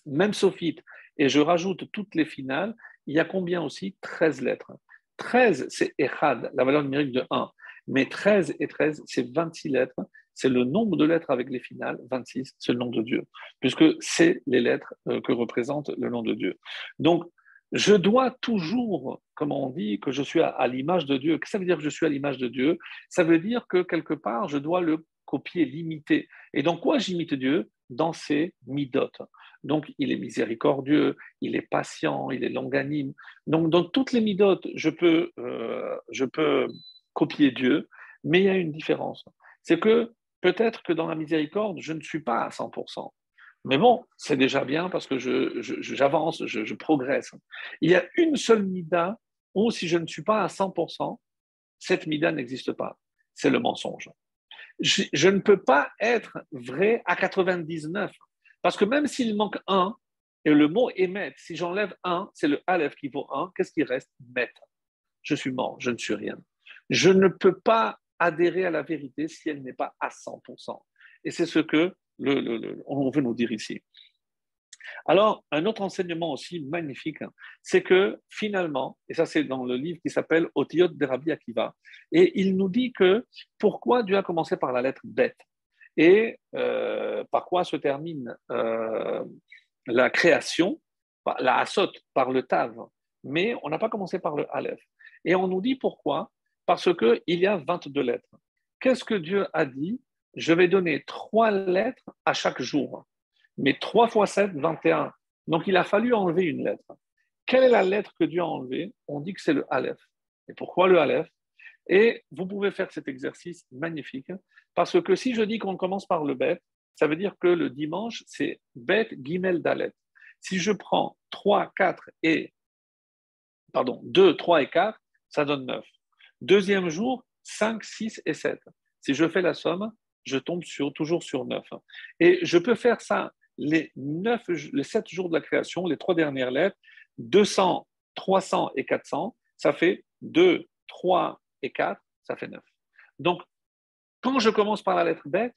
Même sophite. Et je rajoute toutes les finales, il y a combien aussi? 13 lettres. 13, c'est Echad, la valeur numérique de 1. Mais 13 et 13, c'est 26 lettres. C'est le nombre de lettres avec les finales. 26, c'est le nom de Dieu. Puisque c'est les lettres que représente le nom de Dieu. Donc, je dois toujours, comme on dit, que je suis à l'image de Dieu. Qu'est-ce que ça veut dire que je suis à l'image de Dieu? Ça veut dire que quelque part, je dois le copier, l'imiter. Et dans quoi j'imite Dieu? Dans ses midotes. Donc, il est miséricordieux, il est patient, il est longanime. Donc, dans toutes les midotes, je peux copier Dieu, mais il y a une différence. C'est que peut-être que dans la miséricorde, je ne suis pas à 100%. Mais bon, c'est déjà bien parce que j'avance, je progresse. Il y a une seule mida où si je ne suis pas à 100%, cette mida n'existe pas. C'est le mensonge. Je ne peux pas être vrai à 99. Parce que même s'il manque un, et le mot émet, si j'enlève un, c'est le aleph qui vaut un, qu'est-ce qui reste? Met. je suis mort, je ne suis rien. Je ne peux pas adhérer à la vérité si elle n'est pas à 100%. Et c'est ce que on veut nous dire ici. Alors, un autre enseignement aussi magnifique, c'est que finalement, et ça c'est dans le livre qui s'appelle Otiyot de Rabbi Akiva, et il nous dit que pourquoi Dieu a commencé par la lettre Bet et par quoi se termine la création, la Asot par le Tav, mais on n'a pas commencé par le Aleph. Et on nous dit pourquoi, parce qu'il y a 22 lettres. Qu'est-ce que Dieu a dit? Je vais donner 3 lettres à chaque jour. Mais 3 fois 7, 21. Donc, il a fallu enlever une lettre. Quelle est la lettre que Dieu a enlevée? On dit que c'est le Aleph. Et pourquoi le Aleph? Et vous pouvez faire cet exercice magnifique, parce que si je dis qu'on commence par le Bet, ça veut dire que le dimanche, c'est Bet, Gimel, Dalet. Si je prends 3, 4 et, pardon, 2, 3 et 4, ça donne 9. Deuxième jour, 5, 6 et 7. Si je fais la somme, je tombe toujours sur 9. Et je peux faire ça les 7 jours de la création, les 3 dernières lettres, 200, 300 et 400, ça fait 2, 3 et 4, ça fait 9. Donc, quand je commence par la lettre bête,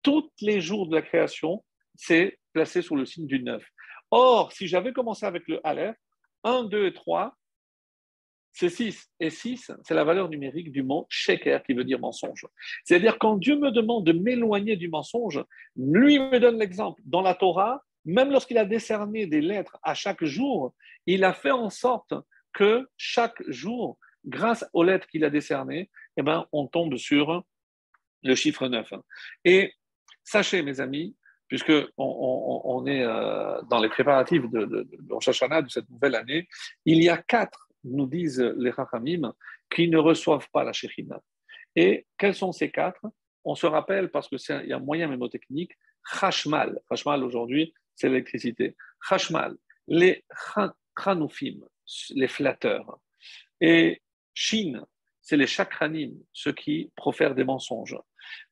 tous les jours de la création, c'est placé sous le signe du 9. Or, si j'avais commencé avec le Aleph, 1, 2 et 3, c'est 6. Et 6, c'est la valeur numérique du mot sheker, qui veut dire mensonge. C'est-à-dire, quand Dieu me demande de m'éloigner du mensonge, lui me donne l'exemple. Dans la Torah, même lorsqu'il a décerné des lettres à chaque jour, il a fait en sorte que chaque jour, grâce aux lettres qu'il a décernées, eh ben, on tombe sur le chiffre 9. Et sachez, mes amis, puisque on est dans les préparatifs de Rosh Hashanah, de cette nouvelle année, il y a 4, nous disent les Chachamim, qui ne reçoivent pas la Shekhinah. Et quels sont ces 4? On se rappelle, parce qu'il y a un moyen mémotechnique, Chashmal. Chashmal, aujourd'hui, c'est l'électricité. Chashmal, les Chanoufim, les flatteurs. Et Shin, c'est les chakranim, ceux qui profèrent des mensonges.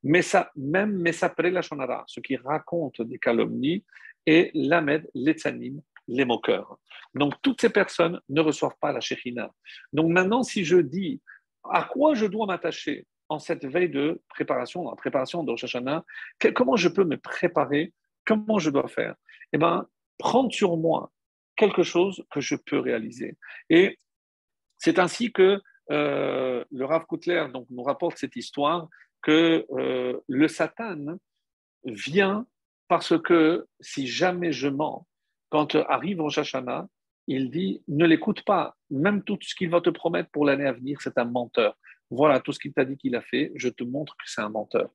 Mais ça, même Mesapré la Shonara, ceux qui racontent des calomnies, et Lamed, les tzanim, les moqueurs. Donc, toutes ces personnes ne reçoivent pas la Shekhinah. Donc, maintenant, si je dis à quoi je dois m'attacher en cette veille de préparation, en préparation de Rosh Hashanah, comment je peux me préparer, comment je dois faire? Eh bien, prendre sur moi quelque chose que je peux réaliser. Et c'est ainsi que le Rav Koutler donc, nous rapporte cette histoire que le Satan vient parce que si jamais je mens, quand arrive Rosh Hashanah, il dit ne l'écoute pas, même tout ce qu'il va te promettre pour l'année à venir, c'est un menteur. Voilà tout ce qu'il t'a dit qu'il a fait, je te montre que c'est un menteur.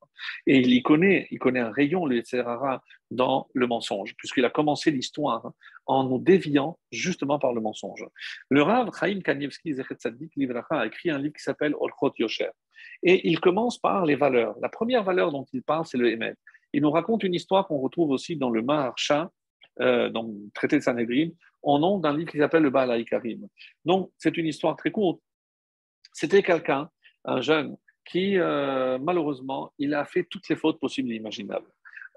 Et il connaît un rayon, le Yetzer Hara, dans le mensonge, puisqu'il a commencé l'histoire en nous déviant justement par le mensonge. Le Rav Chaim Kanievski Zechet Tzadik Livracha a écrit un livre qui s'appelle Orchot Yosher. Et il commence par les valeurs. La première valeur dont il parle, c'est le Emet. Il nous raconte une histoire qu'on retrouve aussi dans le Maharsha, dans le traité de Sanhedrin, au nom d'un livre qui s'appelle le Baal HaIkarim. Donc, c'est une histoire très courte. C'était quelqu'un, un jeune, qui, malheureusement, il a fait toutes les fautes possibles et imaginables.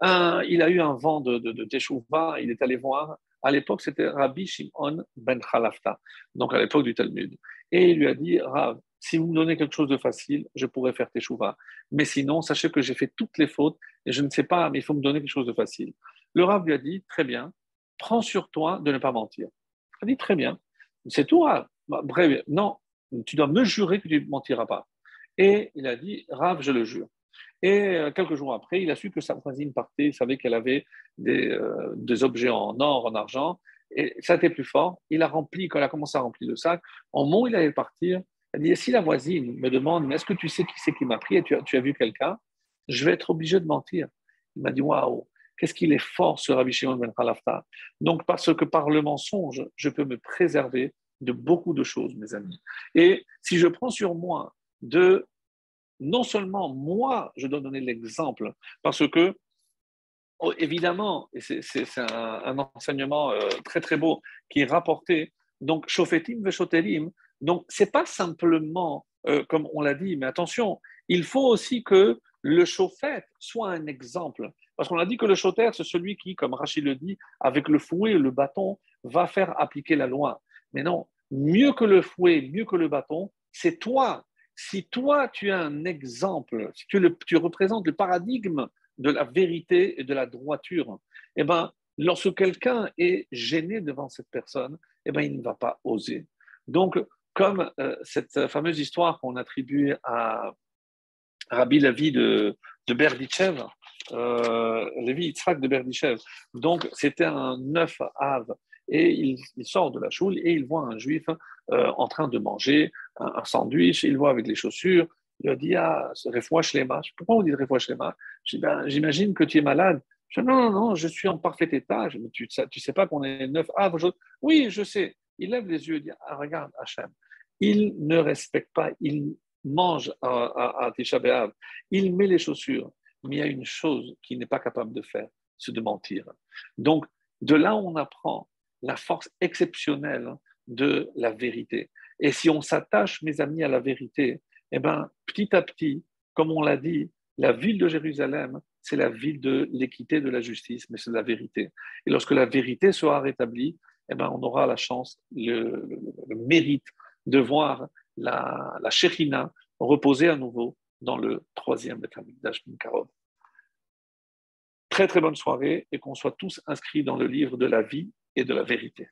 Il a eu un vent de Teshuvah, il est allé voir. À l'époque, c'était Rabbi Shimon ben Chalafta, donc à l'époque du Talmud. Et il lui a dit, Rav, si vous me donnez quelque chose de facile, je pourrais faire Teshuvah. Mais sinon, sachez que j'ai fait toutes les fautes et je ne sais pas, mais il faut me donner quelque chose de facile. Le Rav lui a dit, très bien, prends sur toi de ne pas mentir. Il a dit, très bien, c'est tout, Rav. Bref, non, tu dois me jurer que tu ne mentiras pas. Et il a dit, Rav, je le jure. Et quelques jours après, il a su que sa voisine partait, il savait qu'elle avait des objets en or, en argent, et ça a été plus fort. Il a rempli, quand il a commencé à remplir le sac, en moment où il allait partir, il a dit, et si la voisine me demande, mais est-ce que tu sais qui c'est qui m'a pris et tu as vu quelqu'un? Je vais être obligé de mentir. Il m'a dit, waouh, qu'est-ce qu'il est fort ce Rabbi Shimon ben Khalafta. Donc, parce que par le mensonge, je peux me préserver de beaucoup de choses, mes amis. Et si je prends sur moi de non seulement moi, je dois donner l'exemple, parce que, oh, évidemment, et c'est un enseignement très très beau qui est rapporté, donc, Shofetim Veshotelim, donc, c'est pas simplement, comme on l'a dit, mais attention, il faut aussi que le chauffette soit un exemple. Parce qu'on a dit que le choter, c'est celui qui, comme Rachid le dit, avec le fouet et le bâton, va faire appliquer la loi. Mais non, mieux que le fouet, mieux que le bâton, c'est toi. Si toi, tu as un exemple, si tu représentes le paradigme de la vérité et de la droiture, eh ben, lorsque quelqu'un est gêné devant cette personne, eh ben, il ne va pas oser. Donc, comme cette fameuse histoire qu'on attribue à Rabbi Levi de Berditchev, Levi Yitzhak de Berditchev. Donc, c'était un 9 Av. Et il sort de la choule et il voit un juif en train de manger un sandwich. Il voit avec les chaussures. Il lui a dit, ah, refoua shlema. Pourquoi on dit refoua shlema? Je dis, ben, j'imagine que tu es malade. Je dis, non, non, non, je suis en parfait état. Je dis, tu sais pas qu'on est 9 Av aujourd'hui? Oui, je sais. Il lève les yeux et dit, ah, regarde, Hachem. Il ne respecte pas, il mange à Tisha B'Av, il met les chaussures, mais il y a une chose qu'il n'est pas capable de faire, c'est de mentir. Donc, de là, on apprend la force exceptionnelle de la vérité. Et si on s'attache, mes amis, à la vérité, eh ben, petit à petit, comme on l'a dit, la ville de Jérusalem, c'est la ville de l'équité, de la justice, mais c'est de la vérité. Et lorsque la vérité sera rétablie, eh ben, on aura la chance, le mérite de voir la Shekhinah reposer à nouveau dans le troisième Beth Amikdash Karov. Très très bonne soirée et qu'on soit tous inscrits dans le livre de la vie et de la vérité.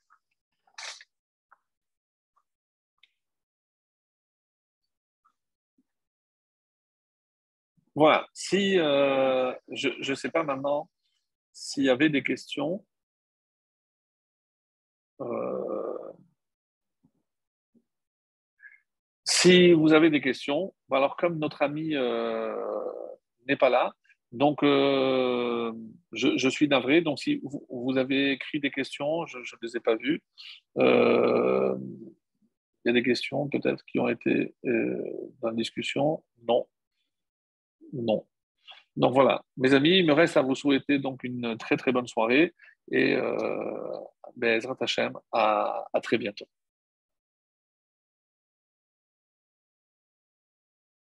Voilà, si je ne sais pas maintenant s'il y avait des questions. Euh, Si vous avez des questions, alors comme notre ami n'est pas là, donc je suis navré. Donc si vous avez écrit des questions, je ne les ai pas vues. Euh, Il y a des questions peut-être qui ont été dans la discussion. Non, non. Donc voilà, mes amis, il me reste à vous souhaiter donc une très très bonne soirée et Bezrat Hashem, à très bientôt.